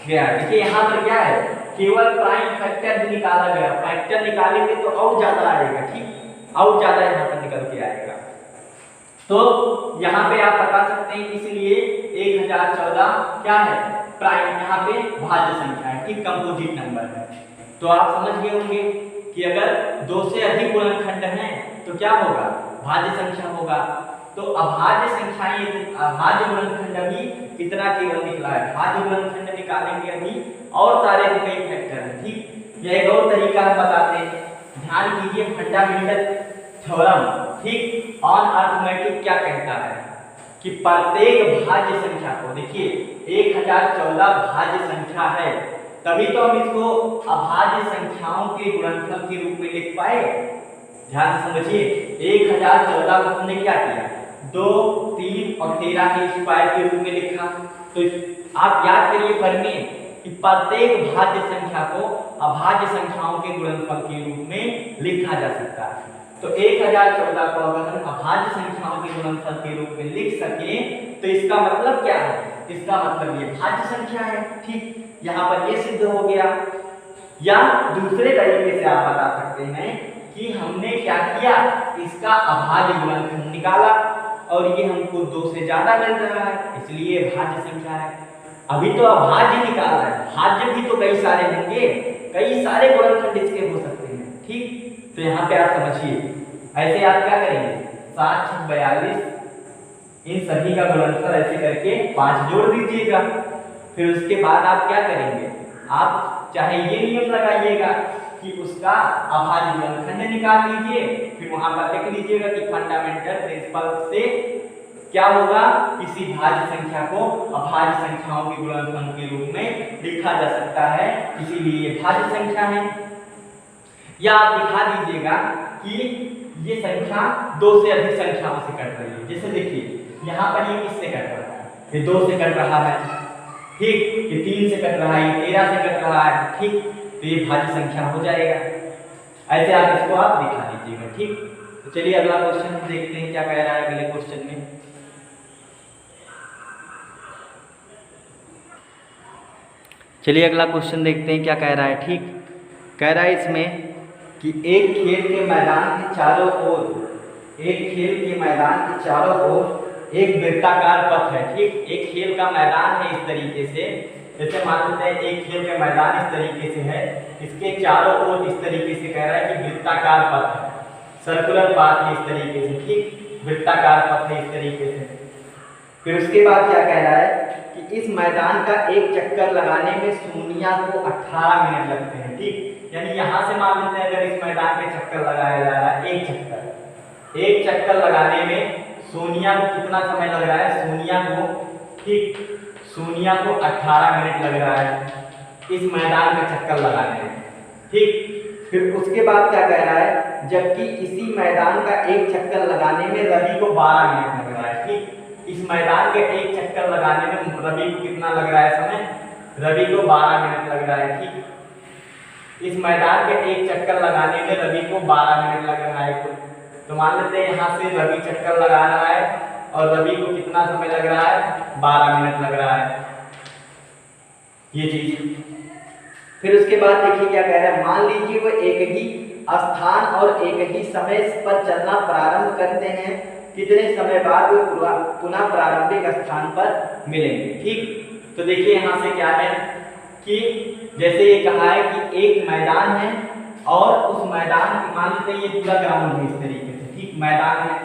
गया, देखिए यहाँ पर क्या है, केवल प्राइम फैक्टर ही निकाला गया। फैक्टर निकालेंगे तो और ज्यादा आएगा, ठीक, और ज्यादा यहाँ पर निकल के आएगा। तो यहाँ पे आप बता सकते हैं इसलिए 1014 क्या है, प्राइम, यहाँ पे भाज्य संख्या है, ठीक, कंपोजिट नंबर है। तो आप समझ गए होंगे कि अगर 2 से अधिक गुणनखंड हैं तो क्या होगा, भाज्य संख्या होगा। तो अभाज्य संख्याएं, अभाज्य गुणनखंड अभी कितना केवल निकला है, भाज्य गुणनखंड निकालेंगे अभी और सारे कई फैक्टर हैं। ठीक, यह एक और तरीका हम बताते हैं, ध्यान कीजिए, फंडामेंटल थ्योरम, ठीक, ऑन अरिथमेटिक क्या कहता है कि प्रत्येक भाज्य संख्या को, देखिए 1014 भाज्य संख्या है, तभी तो हम इसको अभाज्य संख्याओं के गुणनफल के रूप में लिख पाए। ध्यान से समझिए, 1014 को हमने क्या किया, 2, 3 और 13 के स्क्वायर के रूप में लिखा। तो आप याद करिए फर्मी कि प्रत्येक भाज्य संख्या को अभाज्य संख्याओं के गुणनफल के रूप में लिखा जा सकता है। तो 1014 को अगर हम अभाज्य संख्याओं के गुणनफल के रूप में लिख सके तो इसका मतलब क्या है, इसका मतलब ये भाज्य संख्या है। ठीक, यहाँ पर ये सिद्ध हो गया। या दूसरे तरीके से आप बता सकते हैं कि हमने क्या किया, इसका अभाज्य गुणनखंड निकाला और ये हमको 2 से ज्यादा मिल रहा है, इसलिए भाज्य संख्या है। अभी तो अभाज्य निकाला है, भाज्य भी तो कई सारे होंगे, कई सारे गुणनखंड इसके हो सकते हैं। ठीक, तो यहाँ पे आप समझिए, ऐसे आप क्या करेंगे, 7, 6, 42, इन सभी का गुणनफल ऐसे करके 5 जोड़ दीजिएगा। फिर उसके बाद आप क्या करेंगे, आप चाहे ये नियम लगाइएगा कि उसका अभाज्य गुणनखंड निकाल लीजिए, फिर वहां पर लिख लीजिएगा कि फंडामेंटल प्रिंसिपल से क्या होगा, किसी भाज्य संख्या को अभाज्य संख्याओं के गुणनफल के रूप में लिखा जा सकता है, इसीलिए ये भाज्य संख्या है। या आप दिखा दीजिएगा कि ये संख्या 2 से अधिक संख्याओं से कट रही है। जैसे देखिए यहाँ पर ये किससे कट रहा है, ये 2 से कट रहा है, ठीक, ये 3 से कट रहा है, ये 13 से कट रहा है। ठीक, तो ये भाज्य संख्या हो जाएगा। ऐसे आप इसको आप दिखा दीजिएगा। ठीक, तो चलिए अगला क्वेश्चन देखते हैं क्या कह रहा है अगले क्वेश्चन में। चलिए अगला क्वेश्चन देखते हैं क्या कह रहा है। ठीक, कह रहा है इसमें कि एक खेल के मैदान के चारों ओर, एक खेल के मैदान के चारों ओर एक वृत्ताकार पथ है। ठीक, एक खेल का मैदान है इस तरीके से, जैसे मान लेते हैं एक खेल का मैदान इस तरीके से है, इसके चारों ओर इस तरीके से कह रहा है कि वृत्ताकार पथ है, सर्कुलर पाथ है इस तरीके से। ठीक, वृत्ताकार पथ है इस तरीके से। फिर उसके बाद क्या कह रहा है कि इस मैदान का एक चक्कर लगाने में सोनिया को 18 मिनट लगते हैं। ठीक, यानी यहाँ से मान लेते हैं अगर इस मैदान के चक्कर लगाया जा रहा है, एक चक्कर लगाने में सोनिया को कितना समय लग रहा है, सोनिया को, ठीक, सोनिया को 18 मिनट लग रहा है इस मैदान का चक्कर लगाने में। ठीक, फिर उसके बाद क्या कह रहा है, जबकि इसी मैदान का एक चक्कर लगाने में रवि को 12 मिनट लग रहा है। ठीक, इस मैदान के एक चक्कर लगाने में रवि को कितना लग रहा है समय, रवि को 12 मिनट लग रहा है। ठीक, इस मैदान के एक चक्कर लगाने में रवि को 12 मिनट लग रहा है। तो मान लेते हैं यहाँ से रवि चक्कर लगा रहा है और रवि को कितना समय लग रहा है, 12 मिनट लग रहा है, ये चीज। फिर उसके बाद देखिए क्या कह रहा है, मान लीजिए वो एक ही स्थान और एक ही समय पर चलना प्रारंभ करते हैं, कितने समय बाद वो पुनः प्रारंभिक स्थान पर मिलेंगे। ठीक, तो देखिए यहाँ से क्या है कि जैसे ये कहा है कि एक मैदान है और उस मैदान की, मान लेते हैं ये पूरा ग्राउंड है इस तरीके से। ठीक, मैदान है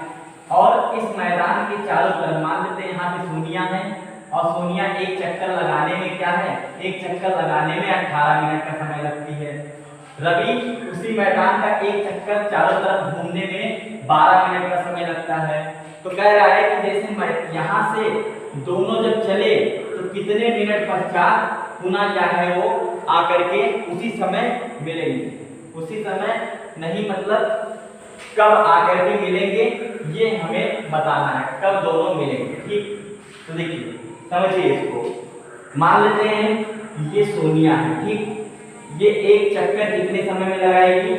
और इस मैदान के चारों तरफ मान लेते हैं यहाँ पे सोनिया है और सोनिया एक चक्कर लगाने में क्या है, एक चक्कर लगाने में 18 मिनट का समय लगती है। रवि उसी मैदान का एक चक्कर चारों तरफ घूमने में 12 मिनट का समय लगता है। तो कह रहा है कि जैसे यहाँ से दोनों जब चले तो कितने मिनट पश्चात पुनः क्या है वो आकर के उसी समय मिलेंगे। उसी समय नहीं मतलब कब आकर के मिलेंगे ये हमें बताना है, कब दोनों मिलेंगे। ठीक, तो देखिए समझिए इसको, मान लेते हैं ये सोनिया है। ठीक, ये एक चक्कर कितने समय में लगाएगी?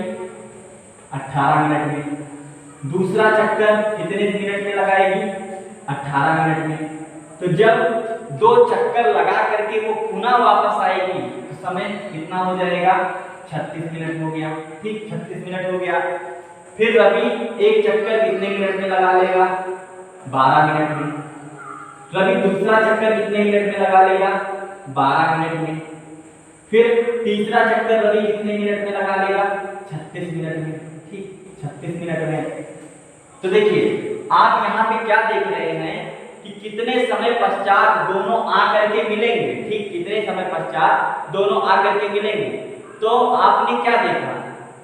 18 मिनट में। दूसरा चक्कर कितने मिनट में लगाएगी? 18 मिनट में। तो जब दो चक्कर लगा करके वो पुनः वापस आएगी तो समय कितना हो जाएगा? 36 मिनट हो गया। ठीक, 36 मिनट हो गया। फिर रवि एक चक्कर कितने मिनट में लगा लेगा? 12 मिनट में। रवि दूसरा चक्कर कितने मिनट में लगा लेगा? 12 मिनट में। फिर तीसरा चक्कर रवि कितने मिनट में लगा लेगा? 36 मिनट में। ठीक, 36 मिनट में। तो देखिए आप यहाँ पे क्या देख रहे हैं कि कितने समय पश्चात दोनों आकर के मिलेंगे। ठीक, कितने समय पश्चात दोनों आकर के मिलेंगे। तो आपने क्या देखा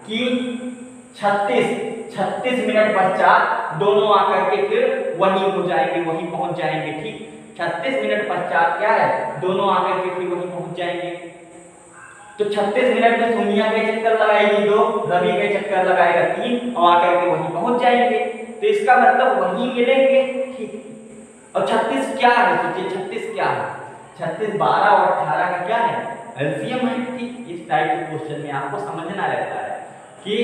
कि 36 मिनट पश्चात दोनों आकर के फिर वहीं हो जाएंगे, वहीं पहुंच जाएंगे। ठीक, 36 मिनट पश्चात क्या है? दोनों आकर के फिर वहीं पहुंच जाएंगे। तो 36 मिनट में सोनिया के चक्कर लगाएगी 2, रवि के चक्कर लगाएगा 3 और आकर के वहीं पहुंच जाएंगे। तो इसका मतलब वहीं मिलेंगे। ठीक, और 36 क्या है? सोचिए 36 क्या है? 36 12 और 18 का क्या है? एलसीएम है। ठीक, इस टाइप के क्वेश्चन में आपको समझना रहता है कि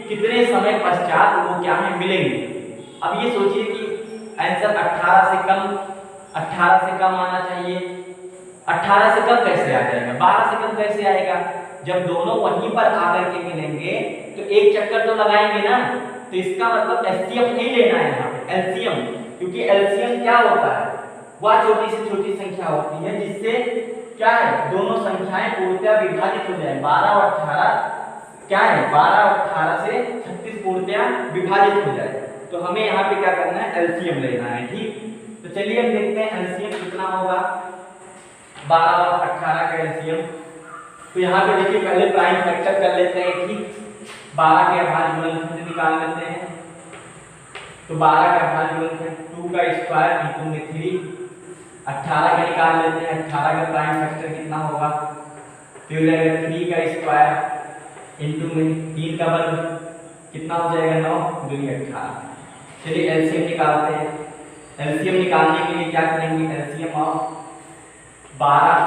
कितने समय पश्चात वो क्या है मिलेंगे। अब ये सोचिए कि आंसर 18 से कम आना चाहिए। 18 से कम कैसे आ जाएगा? 12 से कम कैसे आएगा? जब दोनों वहीं पर आकर के मिलेंगे तो एक चक्कर तो लगाएंगे ना। तो इसका मतलब एचसीएफ नहीं लेना है यहाँ पे, एलसीएम। क्योंकि एलसीएम क्या होता है? वह छोटी से छोटी संख्या होती है जिससे क्या है दोनों संख्याएं पूर्णतः विभाजित हो जाए। 12 और 18 क्या है? 12 और 18 से 36 पूर्णतः विभाजित हो जाए। तो हमें यहाँ पे क्या करना है? एलसीएम लेना है। ठीक, तो चलिए हम देखते हैं एलसीएम कितना होगा 12 और 18 का एलसीएम। तो यहाँ पे देखिए पहले प्राइम फैक्टर कर लेते हैं। ठीक, 12 के अभाज्य गुणनखंड निकाल लेते हैं। तो 12 का अभाज्य गुणनखंड 2 का स्क्वायर इंटू में 3। 18 का निकाल लेते हैं। 18 का प्राइम फैक्टर कितना होगा? तो हो जाएगा 3 का स्क्वायर इंटू में 3 का वर्ग कितना हो जाएगा? 9 दूनी 18। चलिए एलसीएम निकालते हैं। एलसीएम निकालने के लिए क्या करेंगे? एलसीएम ऑफ 12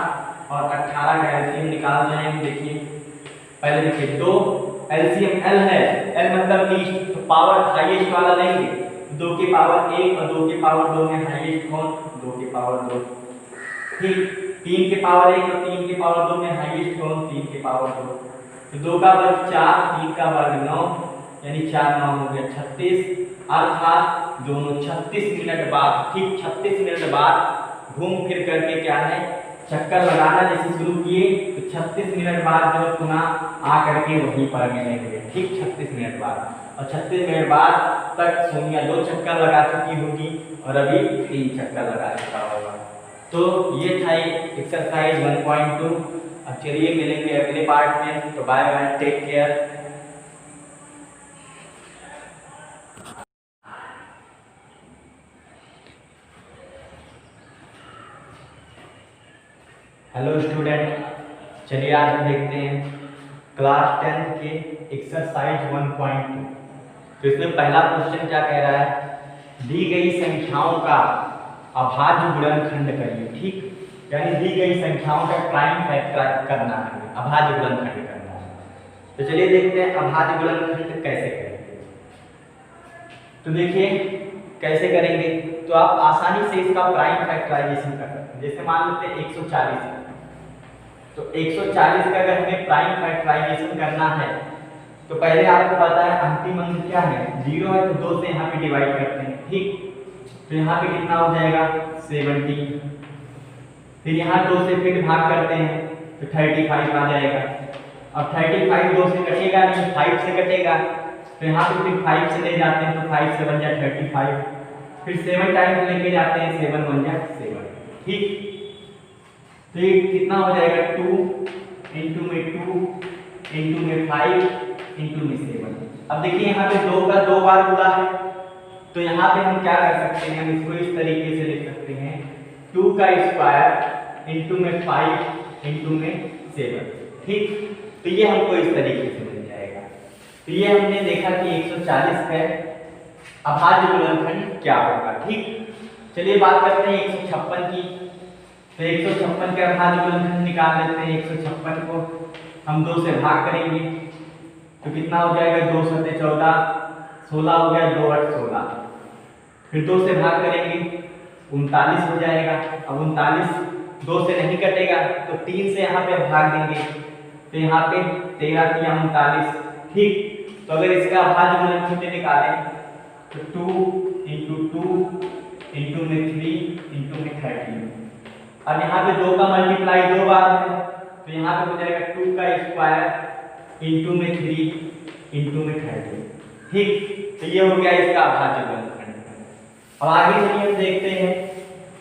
और 18 का एलसीएम निकाल जाएंगे। देखिए पहले देखिए 2 एलसीएम एल है, एल मतलब लीस्ट, तो पावर हाईएस्ट वाला लेंगे। 2 की पावर 1 और 2 की पावर 2 में हाईएस्ट कौन? 2 की पावर 2। ठीक, 3 की पावर 1 और 3 की पावर 2 में हाईएस्ट कौन? 3 की पावर 2। तो 2 का वर्ग 4, 3 का वर्ग 9, यानी 4 9 हो गया 36। अर्थात दोनों 36 मिनट बाद, ठीक 36 मिनट बाद घूम फिर करके क्या है चक्कर लगाना जैसे शुरू किए तो 36 मिनट बाद जो पुनः आकर के वहीं पर मिलेंगे। ठीक, 36 मिनट बाद। और 36 मिनट बाद तक सोनिया 2 चक्कर लगा चुकी होगी और अभी 3 चक्कर लगा चुका होगा। तो ये था एक्सरसाइज 1.2। अब चलिए मिलेंगे अगले पार्ट में। तो bye bye, take care. Hello student, चलिए आज हम देखते हैं क्लास 10 के एक्सरसाइज 1.2। तो इसमें पहला क्वेश्चन क्या कह रहा है? दी गई संख्याओं का अभाज्य गुणनखंड करिए। ठीक, यानी दी गई संख्याओं का प्राइम फैक्टर करना है, अभाज्य गुणनखंड करना है। तो चलिए देखते हैं अभाज्य गुणनखंड कैसे करेंगे। तो देखिए कैसे करेंगे, तो आप आसानी से इसका प्राइम फैक्टराइजेशन कर सकते हैं। जैसे मान लेते हैं 140 है, तो 140 का अगर हमें प्राइम फैक्टराइजेशन करना है तो पहले आपको पता है अंतिम अंक क्या है? 0 है, तो 2 से यहाँ पे डिवाइड करते हैं। ठीक, तो यहाँ पे कितना हो जाएगा? 70। फिर यहाँ 2 से फिर भाग करते हैं तो 35 आ जाएगा। अब 35 2 से कटेगा नहीं, 5 से कटेगा। तो यहाँ पे फिर 5 से ले जाते हैं तो 5 से बन जाए 35। फिर 7 टाइम्स लेके जाते हैं, 7 बन जाए 7। ठीक, तो ये कितना हो जाएगा? 2 इंटू में 2 इंटू में 5 इंटू में 7। अब देखिए यहाँ पे 2 का 2 बार गुणा है, तो यहाँ पे हम क्या कर सकते हैं, हम इसको इस तरीके से लिख सकते हैं 2 का स्क्वायर इंटू में 5 इंटू में 7। ठीक, तो ये हमको इस तरीके से मिल जाएगा। तो ये हमने देखा कि 140 का अभाज्य गुणनखंड क्या होगा। ठीक, चलिए बात करते हैं 156 की। तो 156 का अभाज्य गुणनखंड निकाल लेते हैं। 156 को हम 2 से भाग करेंगे तो कितना हो जाएगा, 2 सत्ते 14, 16 हो गया, 2 8 16। फिर 2 से भाग करेंगे 39 हो जाएगा। अब 39 2 से नहीं कटेगा तो 3 से यहाँ पे भाग देंगे, तो यहाँ पे 13 या 39। ठीक, तो अगर इसका अभाज्य गुणनखंड निकालें तो 2 इंटू 2 इंटू में 3 इंटू में 13। अब यहाँ पे 2 का मल्टीप्लाई 2 बार है, तो यहाँ पे हो जाएगा 2 का स्क्वायर इंटू में 3 इंटू में 13। ठीक, तो ये हो गया इसका अभाज्य गुणनखंड। अब आगे चलिए हम देखते हैं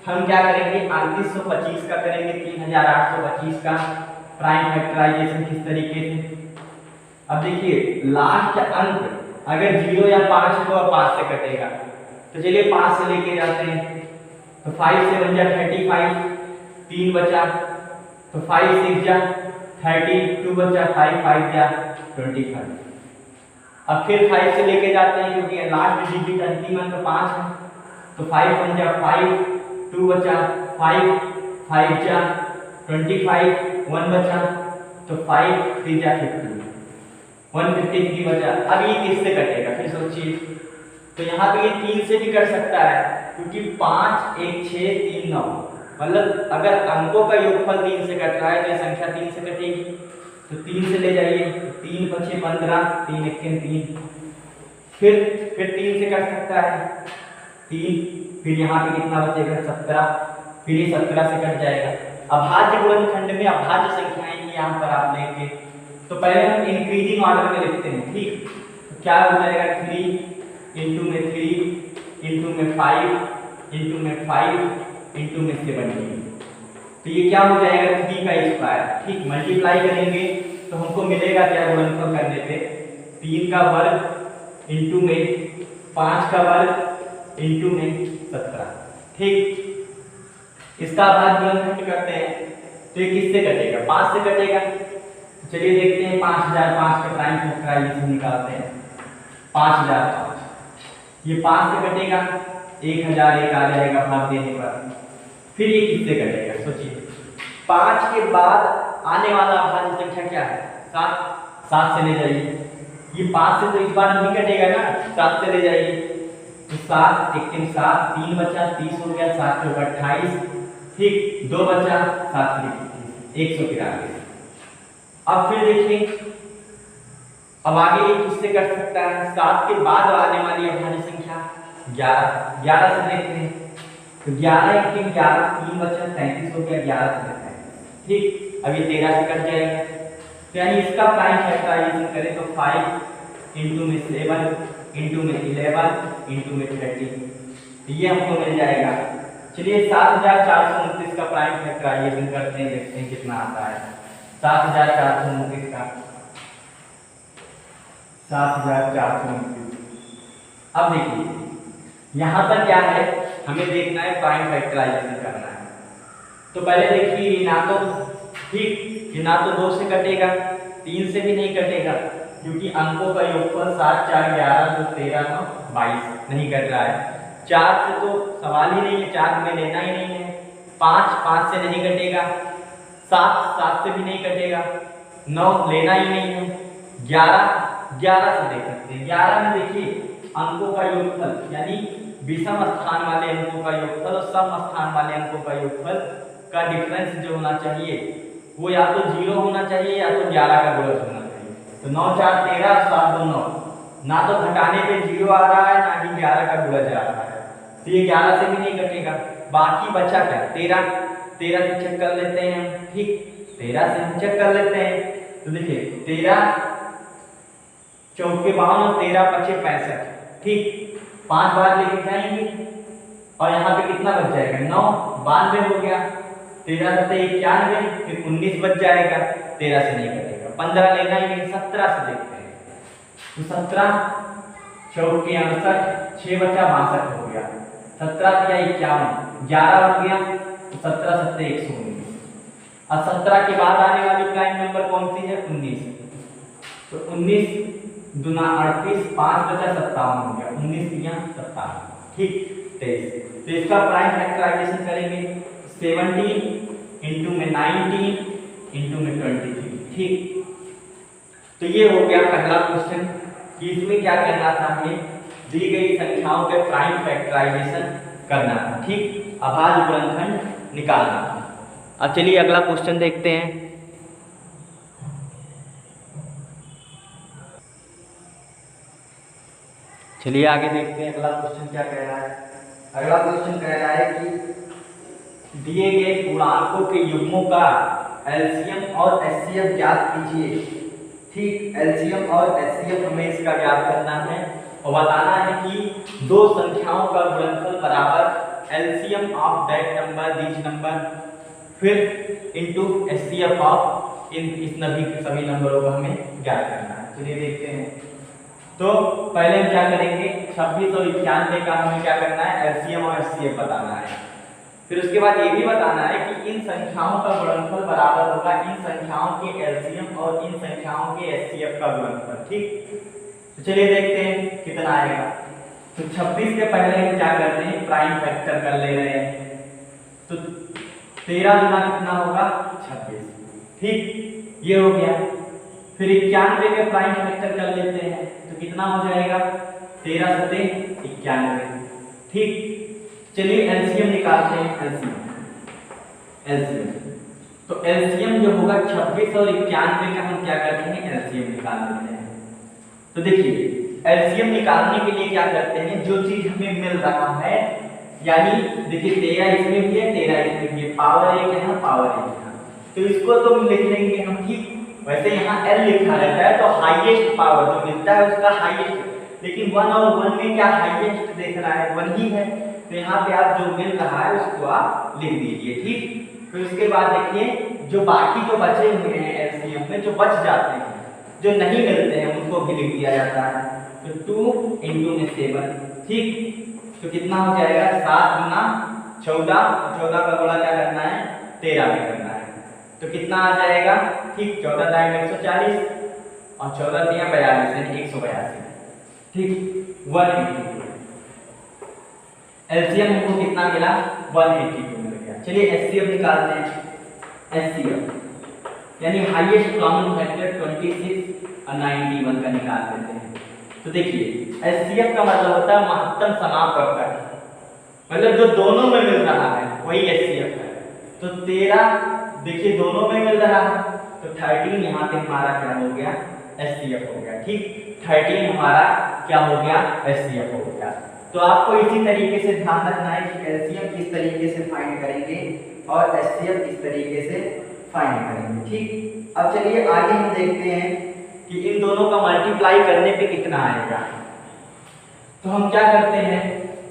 हम क्या करेंगे, 3825 का करेंगे, 3825 का प्राइम फैक्टराइजेशन किस तरीके से। अब देखिए लास्ट अंक अगर 0 या 5 को 5 से कटेगा, तो चलिए 5 से लेके जाते हैं, तो 5 से बन जा 35, 3 बचा, तो 5 6 जा 30, 2 बचा, 5 5 जा 25। अब फिर 5 से लेके जाते हैं क्योंकि लास्ट डिजिट अंतिम अंक 5 है, तो 5 बन जा 5, 2 बचा, 5 5 जा 25, 1 बचा, तो 5 3 जा 50, 153 बचा। अब ये किससे कटेगा फिर सोचिए, तो यहाँ पे ये 3 से भी कट सकता है क्योंकि 5 1 6 3 9, मतलब अगर अंकों का योगफल 3 से कट रहा है तो ये संख्या 3 से कटेगी, तो 3 से ले जाइए, 3 5 15, 3 1 3, फिर 3 से कट सकता है 3, फिर यहाँ पे कितना बचेगा 17, फिर ये 17 से कट जाएगा। अभाज्य गुणनखंड में अभाज्य संख्याएं ही यहाँ पर आप लेंगे, तो पहले हम इंक्रीजिंग ऑर्डर में लिखते हैं। ठीक, तो क्या हो जाएगा 3 इंटू में 3 इंटू में 5 इंटू में 5 इंटू में 17, तो ये क्या हो जाएगा 3 का स्क्वायर। ठीक, मल्टीप्लाई करेंगे तो हमको मिलेगा क्या गुणनफल करने पे, 3 का वर्ग इंटू में 5 का वर्ग इंटू में 17। ठीक, इसका अभाज्य गुणनखंड करते हैं तो ये किससे कटेगा, 5 से कटेगा। चलिए देखते हैं 5005 का प्राइम फैक्टराइजेशन निकालते हैं। 5005 ये 5 से कटेगा, 1001 आ जाएगा भाग देने पर। फिर ये किससे कटेगा सोचिए, 5 के बाद आने वाला अभाज्य संख्या क्या है 7, 7 से ले जाइए, ये 5 से तो इस बार नहीं कटेगा ना, 7 से ले जाइए, तो 7 1 3 7, 3 बचा 30 हो गया, 7 चौक 28, ठीक 2 बचा 7 3 193। अब फिर देखिए अब आगे ये किससे कट सकता है, 7 के बाद आने वाली अभाज्य संख्या 11, 11 से देखते हैं, तो 11 1 3 11, 3 बचा 33 हो गया, 11 से कट है। ठीक, अब ये 13 से कट जाएगा, तो यानी इसका प्राइम फैक्टराइजेशन करें तो 5 इंटू में 7 इंटू में 11 इंटू में 30, तो ये हमको मिल जाएगा। चलिए 7429 का प्राइम फैक्टराइजेशन करते हैं, देखते हैं कितना आता है। 7429 का 7429। अब देखिए यहाँ पर क्या है, हमें देखना है प्राइम फैक्टराइजेशन करना है, तो पहले देखिए ये ना तो ठीक, ये ना तो 2 से कटेगा, 3 से भी नहीं कटेगा क्योंकि अंकों का योगफल 7 4 11 तो 13 9 22 नहीं कट रहा है। 4 से तो सवाल ही नहीं है, 4 हमें लेना ही नहीं है। 5 5 से नहीं कटेगा, 7 7 से भी नहीं कटेगा, 9 लेना ही नहीं है, 11 11 से देख सकते हैं। 11 में देखिए अंकों का योगफल यानी विषम स्थान वाले अंकों का योगफल और सम स्थान वाले अंकों का योगफल का डिफरेंस जो होना चाहिए वो या तो 0 होना चाहिए या तो 11 का गुणज होना चाहिए। तो 9 4 13 7 2 9, ना तो घटाने पे 0 आ रहा है ना ही 11 का गुणज आ रहा है, तो ये 11 से भी नहीं कटेगा। बाकी बचा क्या 13, 13 से चेक कर लेते हैं हम। ठीक, 13 से हम चेक कर लेते हैं, तो देखिए 13 चौके 52 और 13 पचे 65। ठीक, 5 बार लेके जाएंगे और यहाँ पे कितना बच जाएगा 9 92 हो गया, 13 से 91, फिर 19 बच जाएगा, 13 से नहीं कटेगा। 15 लेना ही नहीं, 17 से देखते हैं। तो 17 चौके 68, 6 बचा 62 हो गया, 17 दिया 51, 11 हो गया, तो 17 सत्ते 119। अब 17 के बाद आने वाली प्राइम नंबर कौन सी है? 19। तो 19 दूना 38, 5 बचा 57 हो गया, 19 दिया 57, ठीक 23। तो इसका प्राइम फैक्टराइजेशन करेंगे 17 इंटू में 19 इंटू में 23, ठीक। तो ये हो गया पहला क्वेश्चन कि इसमें क्या करना था, हमें दी गई संख्याओं के प्राइम फैक्टराइजेशन करना था, ठीक, अभाज्य गुणनखंड निकालना था। अब चलिए अगला क्वेश्चन देखते हैं। चलिए आगे देखते हैं अगला क्वेश्चन क्या कह रहा है। अगला क्वेश्चन कह रहा है कि दिए गए पूर्णांकों के युग्मों का एलसीएम और एचसीएफ ज्ञात कीजिए, ठीक। एलसीएम और एचसीएफ हमें इसका ज्ञात करना है और बताना है कि दो संख्याओं का गुणनफल बराबर LCM of that number these number फिर इनटू एचसीएफ ऑफ इन सभी नंबरों का हमें ज्ञात करना है। चलिए देखते हैं। तो पहले हम क्या करेंगे, 26 और 91 का हमें क्या करना है, एलसीएम और एचसीएफ बताना है। फिर उसके बाद ये भी बताना है कि इन संख्याओं का गुणनफल बराबर होगा इन संख्याओं के एलसीएम और इन संख्याओं के एचसीएफ का गुणनफल, ठीक। तो चलिए देखते हैं कितना आएगा। तो 26 के पहले हम क्या करते हैं, प्राइम फैक्टर कर ले रहे हैं। तो 13 गुना कितना होगा, 26, ठीक, ये हो गया। फिर 91 के प्राइम फैक्टर कर लेते हैं, तो कितना हो जाएगा, 13 सत्ते 91, ठीक। चलिए एलसीएम निकालते हैं। एलसीएम तो एलसीएम जो होगा 26 और 91 का हम क्या करते हैं, एलसीएम निकाल लेते हैं। तो देखिए एलसीएम निकालने के लिए क्या करते हैं, जो चीज हमें मिल रहा है, यानी देखिए 13 इसमें भी है 13 इसमें भी है, पावर 1 है पावर 1 है, तो इसको तो लिख लेंगे हम, ठीक। वैसे यहाँ L लिखा रहता है तो हाईएस्ट पावर जो मिलता है उसका हाईएस्ट, लेकिन 1 और 1 में क्या हाईएस्ट देख रहा है, 1 ही है, तो यहाँ पे आप जो मिल रहा है उसको आप लिख दीजिए, ठीक। फिर उसके बाद देखिए जो बाकी जो बचे हुए हैं एलसीएम में जो बच जाते हैं, जो नहीं मिलते हैं उनको भी लिख दिया जाता है। तो 2 इंटू में 7, ठीक। तो कितना हो जाएगा, 7 गुना 14, 14 का गुणा क्या करना है, 13 में करना है, तो कितना आ जाएगा, ठीक। 14 दाएं 140 और 14 दिया 42 यानी 182, ठीक। 182 एलसीएम हमको कितना मिला, 182 मिल गया। चलिए एचसीएफ निकालते हैं। एचसीएफ यानी हाईएस्ट कॉमन फैक्टर 26 और 91 का निकाल लेते हैं। तो देखिए एचसीएफ का मतलब होता है महत्तम समापवर्तक, मतलब जो दोनों में मिल रहा है वही एचसीएफ है। तो 13 देखिए दोनों में मिल रहा है, तो 13 यहाँ पे हमारा क्या हो गया, एचसीएफ हो गया, ठीक। 13 हमारा क्या हो गया, एचसीएफ हो गया। तो आपको इसी तरीके से ध्यान रखना है कि एलसीएम किस तरीके से फाइंड करेंगे और एचसीएफ किस तरीके से फाइंड करेंगे, ठीक। अब चलिए आगे हम देखते हैं कि इन दोनों का मल्टीप्लाई करने पे कितना आएगा। तो हम क्या करते हैं,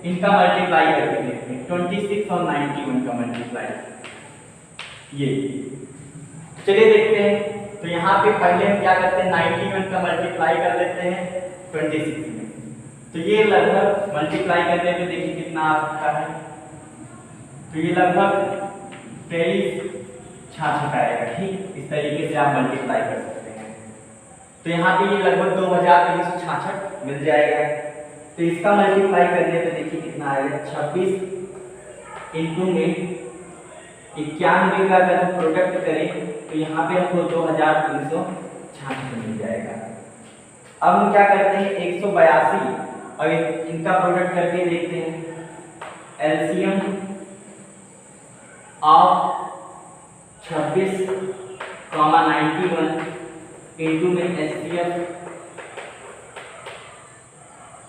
इनका मल्टीप्लाई करके देखते हैं, 26 और 91 का मल्टीप्लाई, ये चलिए देखते हैं। तो यहाँ पे पहले हम क्या करते हैं, 91 का मल्टीप्लाई कर लेते हैं 26 में, तो ये लगभग मल्टीप्लाई करने पे देखिए कितना आ सकता है, तो ये लगभग 2366 आएगा, ठीक। इस तरीके से आप मल्टीप्लाई कर सकते हैं। तो यहाँ पे ये लगभग 2366 मिल जाएगा। तो इसका मल्टीप्लाई करने पे देखिए कितना आएगा, 26 इंटू में 91 का अगर हम प्रोडक्ट करें तो यहाँ पे हमको 2366 मिल जाएगा। अब हम क्या करते हैं, 182 और इनका प्रोडक्ट करके देखते हैं। एलसीएम ऑफ 26, 91 इंटू में एचसीएफ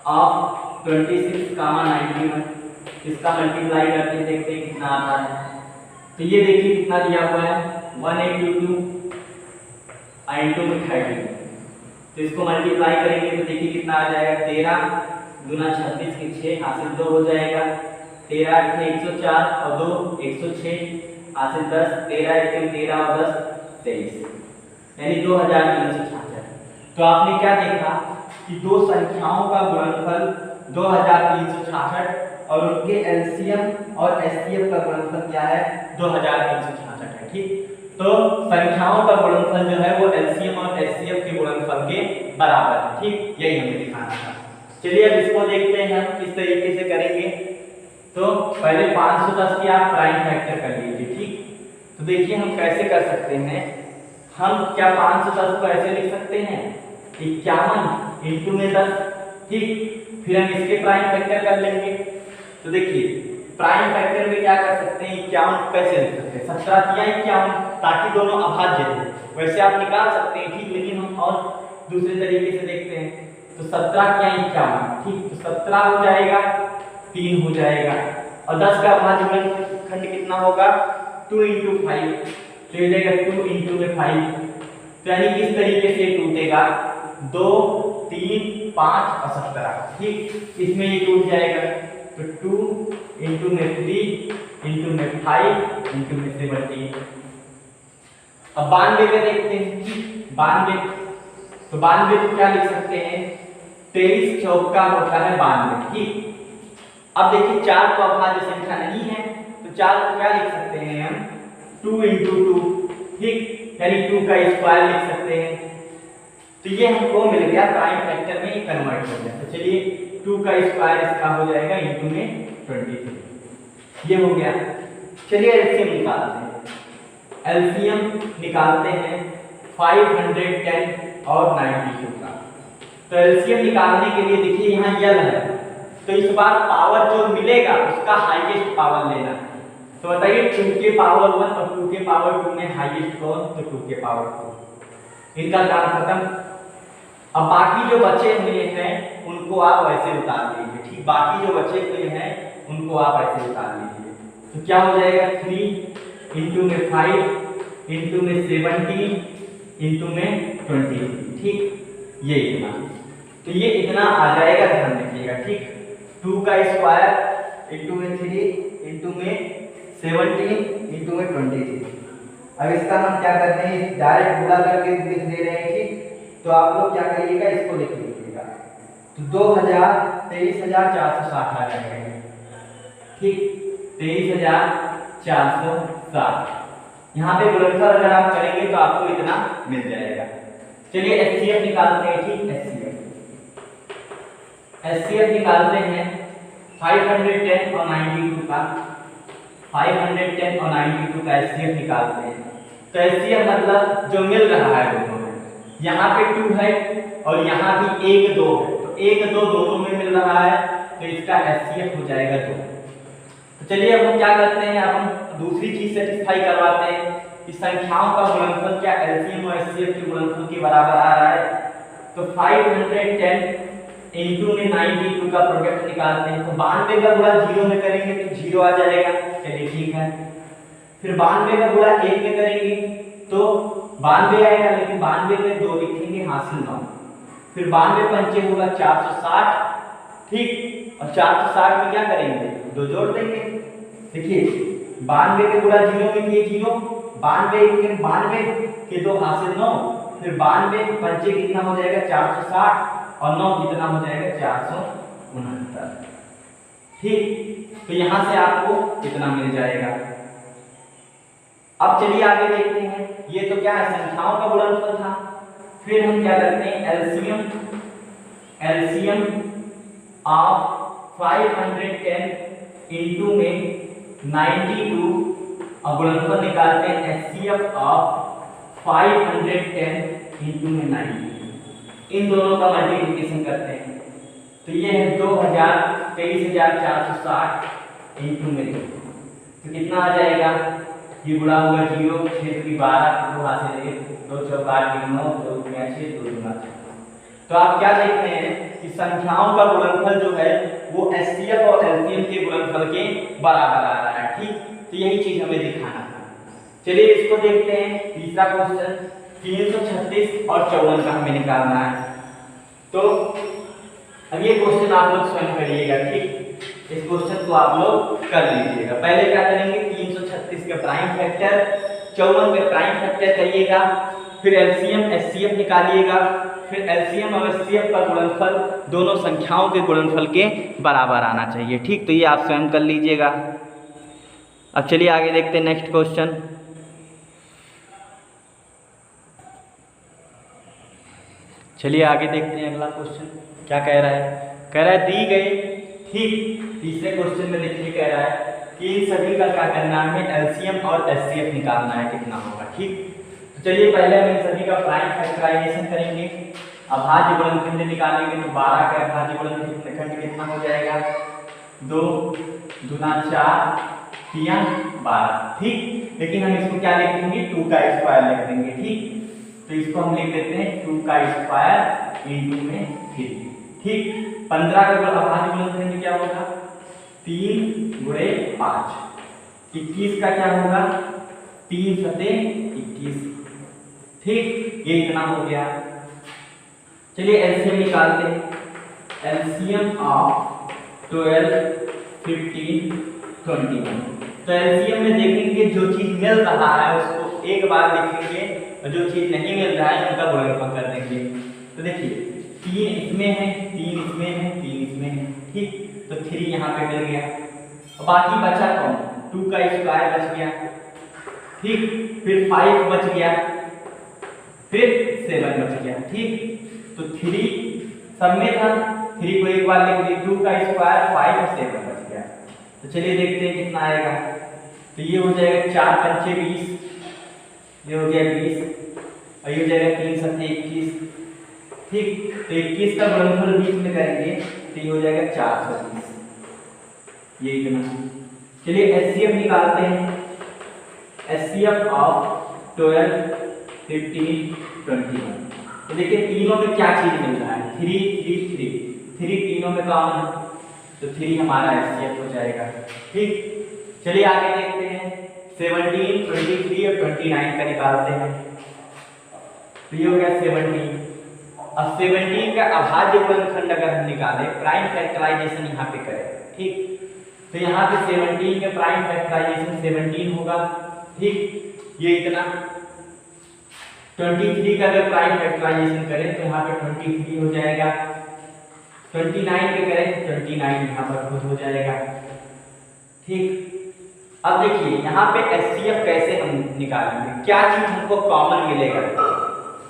ऑफ 26, 91, इसका मल्टीप्लाई करके देखते हैं कितना आता है। तो ये देखिए कितना दिया हुआ है, 182 इंटू में 30, तो इसको मल्टीप्लाई करेंगे तो देखिए कितना आ जाएगा, 13 गुना 26 के 6 हासिल 2 हो जाएगा, 13 8 104 और 2 106 हासिल 10, 13 1 13 और 10 23। यानी 2366। तो आपने क्या देखा कि दो संख्याओं का गुणनफल 2366 और उनके एलसीएम और एचसीएफ का गुणनफल क्या है 2366 है। ठीक, तो संख्याओं का गुणनफल जो है वो एलसीएम और एचसीएफ के गुणनफल के बराबर है। ठीक, यही हमें दिखाना था। चलिए अब इसको देखते हैं हम किस तरीके से करेंगे। तो पहले 510 की आप प्राइम फैक्टर कर लीजिए। ठीक, तो देखिए हम कैसे कर सकते हैं। हम क्या 510 को ऐसे लिख सकते हैं 51 इंटू में 10। ठीक, फिर हम इसके प्राइम फैक्टर कर लेंगे। तो देखिए प्राइम फैक्टर में क्या कर सकते हैं 51 कैसे लिख सकते हैं 17 या 51, ताकि दोनों अभाज्य हो। वैसे आप निकाल सकते हैं। ठीक, लेकिन हम और दूसरे तरीके से देखते हैं। तो 17 या 51। ठीक, तो 17 हो जाएगा, 3 हो जाएगा और 10 का अभाज्य गुणनखंड कितना होगा 2 इंटू 5, तो ये जाएगा 2 इंटू में 5। तो यानी किस तरीके से टूटेगा 2 3 5 और 17। ठीक, इसमें ये टूट जाएगा। तो 2 इंटू में 3 इंटू में 5 इंटू में 17। अब 92 का देखते हैं। 92, तो 92 को क्या लिख सकते हैं 23 चौका होता है 92। ठीक, अब देखिए 4 तो अभाज्य संख्या नहीं है, तो 4 को क्या लिख सकते हैं हम 2 इंटू 2। ठीक, यानी 2 का स्क्वायर लिख सकते हैं। तो ये हमको मिल गया प्राइम फैक्टर में कन्वर्ट हो गया। तो चलिए 2 का स्क्वायर इसका हो जाएगा इंटू में 23, ये हो गया। चलिए एलसीएम निकालते हैं। एलसीएम निकालते हैं 510 और 92 का। तो एलसीएम निकालने के लिए देखिए यहाँ यल है, तो इस बार पावर जो मिलेगा उसका हाईएस्ट पावर लेना है। तो बताइए 2 के पावर 1 और 2 के पावर 2 में हाईएस्ट कौन, तो 2 के पावर 2। इनका काम खत्म। अब बाकी जो बचे हुए हैं उनको आप ऐसे उतार लीजिए। ठीक, बाकी जो बचे हुए हैं उनको आप ऐसे उतार लीजिए। तो क्या हो जाएगा 3 इंटू में 5 इंटू में 17 इंटू में 20। ठीक, ये इतना, तो ये इतना आ जाएगा, ध्यान रखिएगा। ठीक, 2 का स्क्वायर इंटू में 3 इंटू में 17 इंटू में 23। अब इसका हम क्या करते हैं डायरेक्ट गुणा करके लिख दे रहे हैं। ठीक, तो आप लोग क्या करिएगा इसको लिख लीजिएगा। तो 23,460 आ जाएगा। ठीक, 23,460। यहाँ पे गुणनफल अगर आप करेंगे तो आपको इतना मिल जाएगा। चलिए एचसीएफ निकालते हैं। ठीक, एचसीएफ निकालते हैं 510 और 92 का। 510 और 92 का एचसीएफ निकालते हैं। तो एचसीएफ मतलब जो मिल रहा है दोनों में, यहाँ पे 2 है और यहाँ भी 1 2 है, तो 1 2 दोनों में मिल रहा है, तो इसका एचसीएफ हो जाएगा 2। तो चलिए अब हम क्या करते हैं, अब हम दूसरी चीज सेटिस्फाई करवाते हैं कि संख्याओं का गुणनफल क्या एलसीएम और एचसीएफ के गुणनफल के बराबर आ रहा है। तो 510 इंटू में 92 का प्रोडक्ट निकालते हैं। तो 92 का गुणा 0 में करेंगे तो 0 आ जाएगा। चलिए ठीक है। फिर 92 का गुणा 1 में करेंगे तो 92 आएगा, लेकिन 92 में 2 लिखेंगे, हासिल 9। फिर 92 पंचे होगा 460। ठीक, और 460 में क्या करेंगे 2 जोड़ देंगे। देखिए 92 के गुणा 0 में किए 0, 92 के 2 हासिल 9। फिर 92 पंचे कितना हो जाएगा 460 और 9 कितना हो जाएगा 469। ठीक, तो यहां से आपको कितना मिल जाएगा। अब चलिए आगे देखते हैं। ये तो क्या है संख्याओं का गुणनफल था। फिर हम क्या करते हैं एलसीएम ऑफ 510 इंटू में 92 और गुणनफल निकालते हैं एचसीएफ ऑफ 510 इंटू में 90। इन दोनों का मल्टीप्लिकेशन करते हैं तो ये है 23,460 इंटू में 2, तो कितना आ जाएगा, ये गुणा होगा 0 6 की 12 2 हाथ से 2 चौक 8 9 2 6 2 गुना 6। तो आप क्या देखते हैं कि संख्याओं का गुणनफल जो है वो एचसीएफ और एलसीएम के गुणनफल के बराबर आ रहा है। ठीक, तो यही चीज हमें दिखाना था। चलिए इसको देखते हैं। तीसरा क्वेश्चन 336 और 54 का हमें निकालना है। तो अब ये क्वेश्चन आप लोग स्वयं करिएगा। ठीक, इस क्वेश्चन को आप लोग कर लीजिएगा। पहले क्या करेंगे 336 के प्राइम फैक्टर 54 के प्राइम फैक्टर करिएगा। फिर एलसीएम एचसीएफ निकालिएगा, फिर एलसीएम और एचसीएफ का गुणनफल दोनों संख्याओं के गुणनफल के बराबर आना चाहिए। ठीक, तो ये आप स्वयं कर लीजिएगा। अब चलिए आगे देखते हैं नेक्स्ट क्वेश्चन। चलिए आगे देखते हैं अगला क्वेश्चन क्या कह रहा है। कह रहा है दी गई, ठीक, तीसरे क्वेश्चन में देखिए कह रहा है कि इन सभी का क्या करना है, एलसीएम और एचसीएफ निकालना है, कितना होगा। ठीक, तो चलिए पहले हम इन सभी का प्राइम फैक्टराइजेशन करेंगे। अभाज्य गुणनखंड निकालेंगे तो 12 का अभाज्य गुणनखंड कितना हो जाएगा, 2 दूना 4 3 12। ठीक, लेकिन हम इसको क्या लिख देंगे, 2 का स्क्वायर लिख देंगे। ठीक, तो इसको हम लिख देते हैं 2 का स्क्वायर इंटू में 3। ठीक, 15 का अभाज्य गुणनखंड क्या होगा, 3 गुणे 5। 21 का क्या होगा, 3 सते 21। ठीक, ये इतना हो गया। चलिए एलसीएम निकालते हैं। LCM of 12 15 21। तो एलसीएम में देखेंगे जो चीज मिल रहा है उसको एक बार लिखेंगे और जो चीज नहीं मिल रहा है उनका गुणनफल कर देंगे। तो देखिए 3 इसमें है, 3 इसमें है, 3 इसमें है। ठीक, तो 3 यहाँ पे मिल गया। बाकी बचा कौन, 2 का स्क्वायर बच गया। ठीक, फिर 5 बच गया, फिर 7 बच गया। ठीक, तो 3 सब में था, 3 को एक बार लिख दिया, 2 का स्क्वायर 5 और 7 बच गया। तो चलिए देखते हैं कितना आएगा। तो ये हो जाएगा 4 पंचे 20, ये हो गया 20 और ये हो जाएगा 3 सत्ते 21। ठीक, तो 21 का गुणनफल 20 में करेंगे तो ये हो जाएगा 420, ये इतना। चलिए एचसीएफ निकालते हैं। HCF of 12 15 21। तो देखिए तीनों में क्या चीज मिल रहा है, 3 3 3 3 तीनों में कॉमन है, तो 3 हमारा एचसीएफ हो जाएगा। ठीक, चलिए आगे देखते हैं। 17 23 और 29 का निकालते हैं। तो ये हो गया 17। अब 17 का अभाज्य गुणनखंड अगर हम निकालें, प्राइम फैक्टराइजेशन यहाँ पे करें। ठीक, तो यहाँ पे 17 का प्राइम फैक्टराइजेशन 17 होगा। ठीक, ये इतना। 23 का अगर प्राइम फैक्टराइजेशन करें तो यहाँ पे 23 हो जाएगा। 29 के करें तो 29 यहाँ पर हो जाएगा। ठीक, अब देखिए यहाँ पे एचसीएफ कैसे हम निकालेंगे, क्या चीज हमको कॉमन मिलेगा।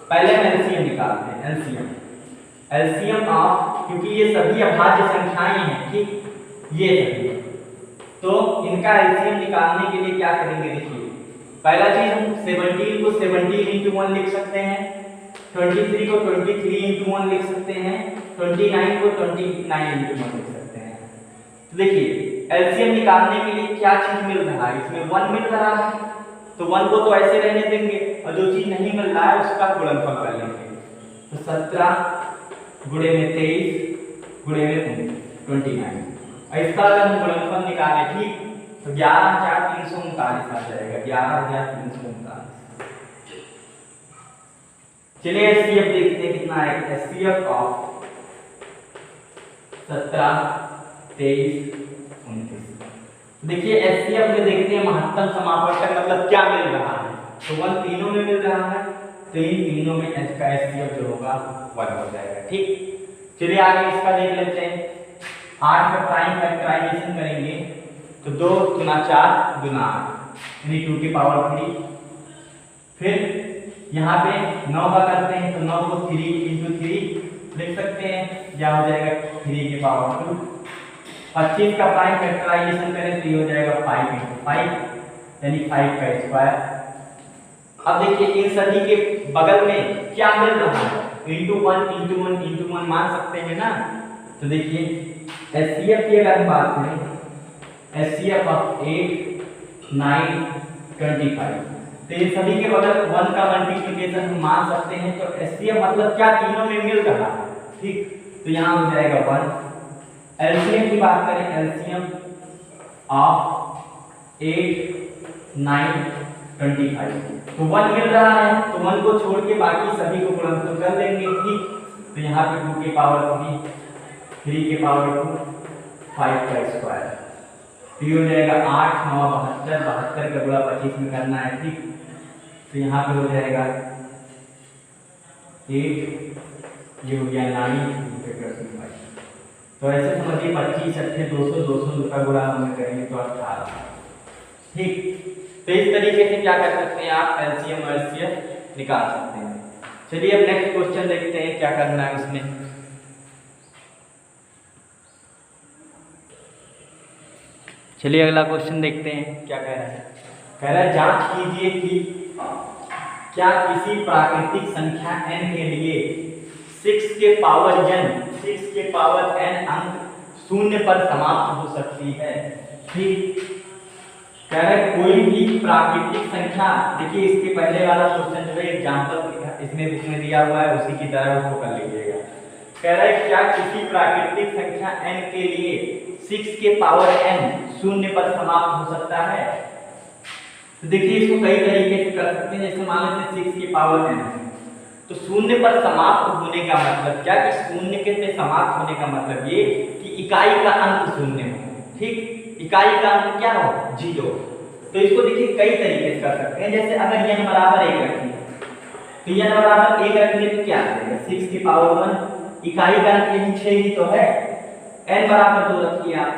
पहले हम एलसीएम निकालते हैं। एलसीएम एलसीएम ऑफ, क्योंकि ये सभी अभाज्य संख्याएं हैं। ठीक, ये सभी, तो इनका एलसीएम निकालने के लिए क्या करेंगे, देखिए पहला चीज हम 17 को 17 इंटू 1 लिख सकते हैं, 23 को 23 इंटू 1 लिख सकते हैं, 29 को 29 इंटू 1 लिख सकते हैं। तो देखिए एलसीएम निकालने के लिए क्या चीज मिल रहा है, इसमें 1 मिल रहा है तो 1 को तो ऐसे रहने देंगे और जो चीज नहीं मिल रहा है उसका गुणनफल कर लेंगे। तो 17 गुणे में 23 गुणे में 29, और इसका अगर हम गुणनफल निकालें, ठीक, तो 11,339 आ जाएगा, 11,339। चलिए एचसीएफ देखते हैं कितना है। HCF of 17 23 29। देखिए एचसीएफ में देखते हैं महत्तम समापवर्तक मतलब क्या मिल रहा है, तो 1 तीनों में मिल रहा है, तो इन तीनों में एच का एचसीएफ जो होगा 1 हो जाएगा। ठीक, चलिए आगे इसका देख लेते हैं। 8 का प्राइम फैक्टराइजेशन करेंगे तो 2 गुना 4 गुना 8 यानी 2 की पावर 3। फिर यहाँ पे 9 का करते हैं तो 9 को 3 इंटू 3 लिख सकते हैं, या हो जाएगा 3 की पावर 2। 25 का प्राइम फैक्टराइजेशन करें तो ये हो जाएगा 5 इंटू 5 यानी 5 का स्क्वायर। अब देखिए इन सभी के बगल में क्या मिल रहा है, इंटू 1 इंटू 1 इंटू 1 मान सकते हैं ना। तो देखिए एचसीएफ की अगर हम बात करें, एचसीएफ ऑफ 8 9 25, तो इन सभी के बगल 1 का मल्टीप्लिकेशन हम मान सकते हैं। तो एचसीएफ मतलब क्या, तीनों में मिल रहा है। ठीक, तो यहाँ हो जाएगा 1। एलसीएम की बात करें, एलसीएम ऑफ 8 9 25, तो 1 मिल रहा है तो 1 को छोड़ के बाकी सभी को गुणनफल कर देंगे। ठीक, तो यहाँ पे 2 की पावर 3 की पावर 2 5 का स्क्वायर, तो ये हो जाएगा 8 9 72 72 का गुणा 25 में करना है। ठीक, तो यहाँ पे हो जाएगा 8 ये हो गया 9 तो ऐसे समझिए 25 अट्ठे 200 200 का गुणा हम करेंगे तो 18। ठीक, तो इस तरीके से क्या कर सकते हैं आप एलसीएम और एचसीएफ निकाल सकते हैं। चलिए अब नेक्स्ट क्वेश्चन देखते हैं क्या करना है उसमें। चलिए अगला क्वेश्चन देखते हैं क्या कह रहा है। कह रहा है जांच कीजिए कि क्या किसी प्राकृतिक संख्या n के लिए 6 के पावर n अंक शून्य पर समाप्त हो सकती है। ठीक, कह रहे कोई भी प्राकृतिक संख्या, देखिए इसके पहले वाला क्वेश्चन जो है एग्जांपल इसमें बुक में दिया हुआ है उसी की तरह उसको कर लीजिएगा। कह रहा है क्या किसी प्राकृतिक संख्या n के लिए 6 के पावर n शून्य पर समाप्त हो सकता है। तो देखिए इसको कई तरीके से कर सकते हैं, जैसे मान लेते हैं 6 की पावर n तो शून्य पर समाप्त होने का मतलब क्या कि शून्य के से समाप्त होने का मतलब ये कि इकाई का अंक शून्य हो। ठीक, इकाई का अंक क्या हो 0। तो इसको देखिए कई तरीके से कर सकते हैं, जैसे अगर n बराबर 1 रखें तो n बराबर 1 रखेंगे तो क्या आएगा 6 की पावर 1, इकाई का अंक यही 6 ही तो है। n बराबर 2 रखिए आप,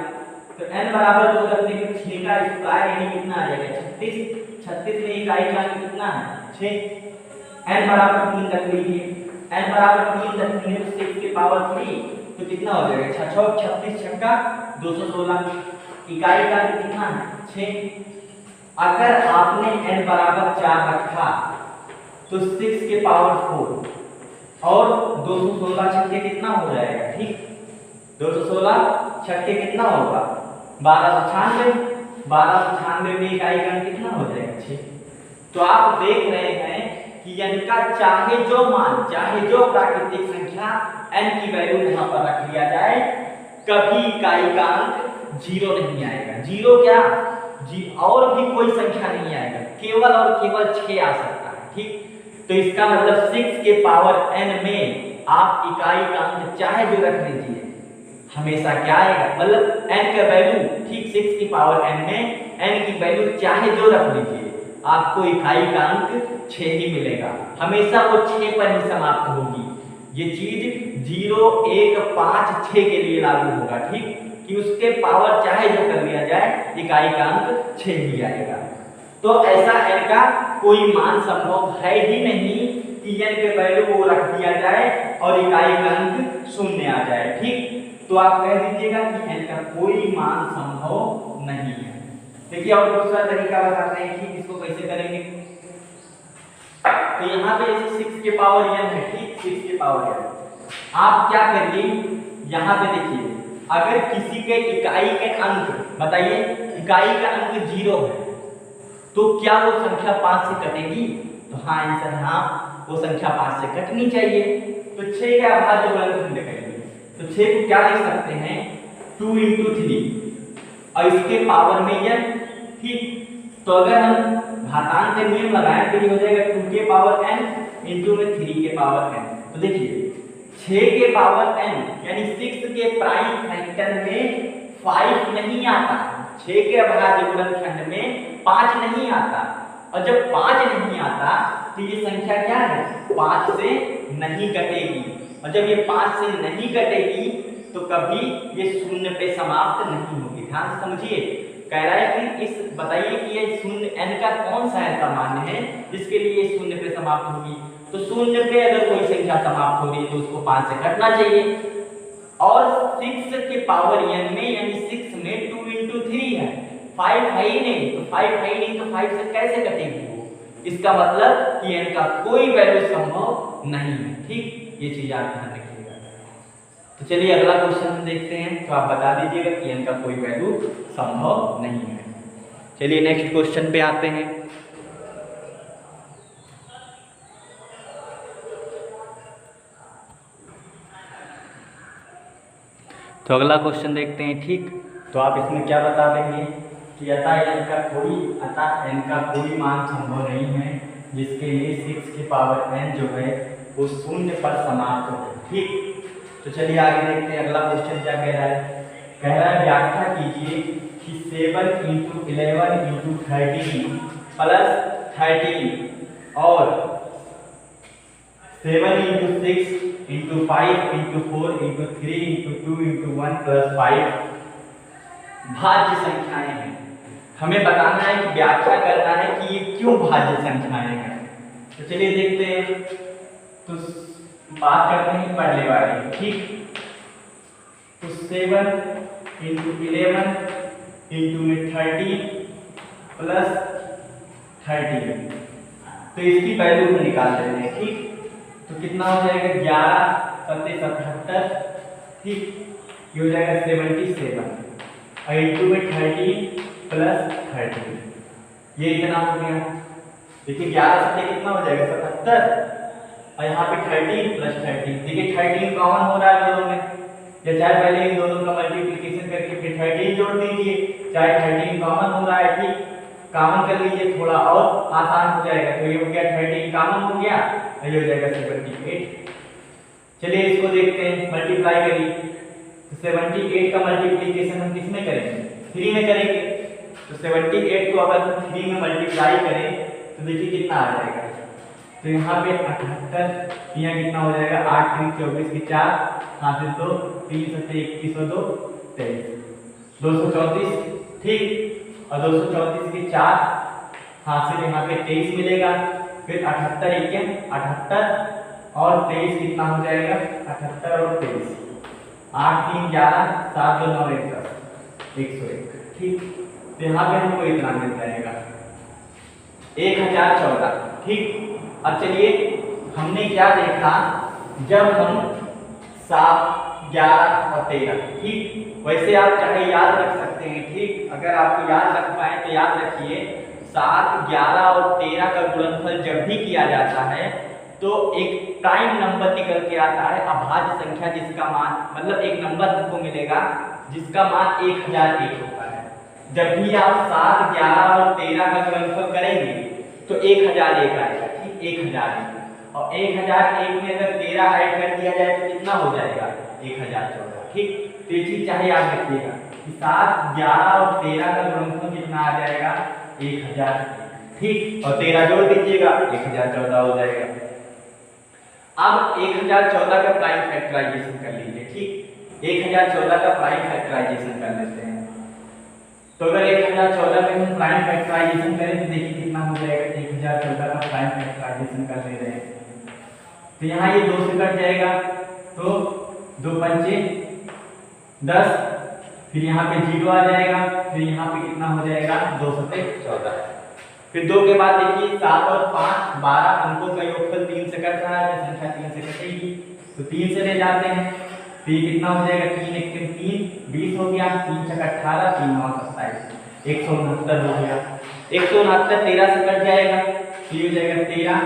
तो n बराबर 2 रखने के 6 का स्क्वायर यानी कितना आ जाएगा 36 में इकाई का अंक कितना है 6। n बराबर 3 रख लीजिए, n बराबर 3 रखेंगे तो 6 की पावर 3 तो कितना हो जाएगा 6 6 36 छक्का 216, इकाई का कितना है 6। अगर आपने n बराबर 4 रखा तो 6 के पावर 4 और 216 छक्के कितना हो जाएगा। ठीक, 216 छक्के कितना होगा 1296 में इकाई का कितना हो जाएगा 6। तो आप देख रहे हैं कि n का चाहे जो प्राकृतिक संख्या n की वैल्यू यहाँ पर रख लिया जाए कभी इकाई का अंक 0 नहीं आएगा। 0 क्या और भी कोई संख्या नहीं आएगा, केवल और केवल 6 आ सकता है। ठीक, तो इसका मतलब 6 के पावर n में आप इकाई का अंक चाहे जो रख लीजिए हमेशा क्या आएगा, मतलब n का वैल्यू ठीक 6 की पावर n में n की वैल्यू चाहे जो रख लीजिए आपको इकाई का अंक 6 ही मिलेगा, हमेशा वो 6 पर ही समाप्त होगी। ये चीज 0 1 5 6 के लिए लागू होगा। ठीक, कि उसके पावर चाहे जो कर लिया जाए इकाई का अंक 6 ही आएगा। तो ऐसा n का कोई मान संभव है ही नहीं कि n के वैल्यू को रख दिया जाए और इकाई का अंक 0 आ जाए। ठीक, तो आप कह दीजिएगा कि n का कोई मान संभव नहीं है। देखिए और दूसरा तरीका बताते हैं कि इसको कैसे करेंगे। तो यहाँ पे 6 के पावर n है। ठीक, 6 के पावर n आप क्या करिए यहाँ पे देखिए अगर किसी के इकाई के अंक बताइए इकाई का अंक 0 है तो क्या वो संख्या 5 से कटेगी। तो हाँ आंसर हाँ वो संख्या 5 से कटनी चाहिए। तो 6 के अभाज्य गुणनखंड करेंगे तो 6 को क्या लिख सकते हैं 2 × 3 और इसके पावर में n। ठीक, तो अगर हम घातांक का नियम लगाएं तो ये हो जाएगा 2 के पावर n इंटू में 3 के पावर n। तो देखिए 6 के पावर n यानी 6 के प्राइम फैक्टर में 5 नहीं आता, 6 के अभाज्य गुणनखंड में 5 नहीं आता, और जब 5 नहीं आता तो ये संख्या क्या है 5 से नहीं कटेगी, और जब ये 5 से नहीं कटेगी तो कभी ये 0 पे समाप्त नहीं होगी। ध्यान से समझिए, कह रहा है कि इस बताइए कि ये 0 n का कौन सा ऐसा मान है जिसके लिए 0 पे समाप्त होगी। तो 0 पे अगर कोई संख्या समाप्त हो रही है तो उसको 5 से कटना चाहिए, और 6 के पावर n में यानी 6 में 2 × 3 है, 5 है ही नहीं, तो 5 है ही नहीं तो 5 से कैसे कटेगी वो। इसका मतलब कि n का कोई वैल्यू संभव नहीं है। ठीक, ये चीज आप ध्यान रखिएगा। तो चलिए अगला क्वेश्चन हम देखते हैं, तो आप बता दीजिएगा कि n का कोई वैल्यू संभव नहीं है। चलिए नेक्स्ट क्वेश्चन पे आते हैं। तो अगला क्वेश्चन देखते हैं। ठीक, तो आप इसमें क्या बता देंगे कि अतः n का कोई मान संभव नहीं है जिसके लिए 6 के पावर n जो है वो 0 पर समाप्त हो। ठीक, तो चलिए आगे देखते हैं अगला क्वेश्चन क्या कह रहा है। कह रहा है व्याख्या कीजिए कि 7 × 11 × 13 + 13 और 7 into 6 into 5 into 4 into 3 into 2 into 1 plus 5 भाज्य संख्याएं हैं। हमें बताना है कि व्याख्या करना है कि ये क्यों भाज्य संख्याएं हैं। तो चलिए देखते हैं। तो बात करते हैं पहले वाली, ठीक। तो 7 इंटू 11 इंटू में 30 प्लस 30, तो इसकी वैल्यू को निकाल लेते हैं, ठीक। तो कितना हो जाएगा 11 सत्ते 77, ठीक। ये हो जाएगा 77 और इंटू में 30 प्लस 30, ये इतना हो गया। देखिए 11 सत्ते कितना हो जाएगा 77 और यहाँ पे 30 प्लस 30। देखिए 13 कॉमन हो रहा है दोनों में, या चाहे पहले इन दोनों का मल्टीप्लिकेशन करके फिर 13 जोड़ दीजिए, चाहे 13 कॉमन हो रहा है, ठीक। कॉमन कर लीजिए, थोड़ा और आसान हो जाएगा। तो ये हो गया 13 कॉमन हो गया, ये हो जाएगा 78। चलिए इसको देखते हैं, मल्टीप्लाई करिए। तो 78 का मल्टीप्लिकेशन हम किस में करेंगे? 3 में करेंगे। तो 78 को अगर हम 3 में मल्टीप्लाई करें तो देखिए कितना आ जाएगा। तो यहाँ पे 78, यहाँ कितना हो जाएगा 8 3 24 की 4 हाथ से 2 3 7 21 और 2 23 234, ठीक। और 234 की 4 हाथ से यहाँ पे 23 मिलेगा। फिर 78 1 78 और 23 कितना हो जाएगा 78 और 23 8 3 11 7 2 9 1 10 101, ठीक। तो यहाँ पे हमको इतना मिल जाएगा 1014, ठीक। अब चलिए हमने क्या देखा, जब हम 7 11 और 13, ठीक। वैसे आप चाहे याद रख सकते हैं, ठीक। अगर आपको याद रख पाए तो याद रखिए 7 11 और 13 का गुणनफल जब भी किया जाता है तो एक प्राइम नंबर निकल के आता है, अभाज्य संख्या जिसका मान, मतलब एक नंबर हमको मिलेगा जिसका मान 1001 होता है। जब भी आप 7 11 और 13 का गुणनफल करेंगे तो 1001 आएगा, ठीक। 1001 और 1001 में अगर 13 ऐड कर दिया जाए तो कितना हो जाएगा 1014, ठीक। तो ये चीज चाहे याद रखिएगा कि 7 11 और 13 का गुणनफल कितना आ जाएगा 1000, ठीक। और 13 जोड़ दीजिएगा 1014 हो जाएगा। अब 1014 का प्राइम फैक्टराइजेशन कर लीजिए, ठीक। 1014 का प्राइम फैक्टराइजेशन कर लेते हैं। तो अगर 1014 में हम प्राइम फैक्टराइजेशन करें तो देखिए कितना हो जाएगा। 1014 का प्राइम फैक्टराइजेशन कर ले रहे हैं तो यहाँ ये 2 से कट जाएगा, तो 2 पंचे 10, फिर यहाँ पे 0 आ जाएगा, फिर यहाँ पे कितना हो जाएगा 2 सत्ते 14। फिर 2 के बाद देखिए 7 और 5 12, अंकों का योगफल 3 से कट रहा है, संख्या 3 से कटेगी तो 3 से ले जाते हैं। तो ये कितना हो जाएगा 3 1 3 20 हो गया, 3 6 18 3 9 27 169 हो गया। 169 13 से कट जाएगा तो ये हो जाएगा 13,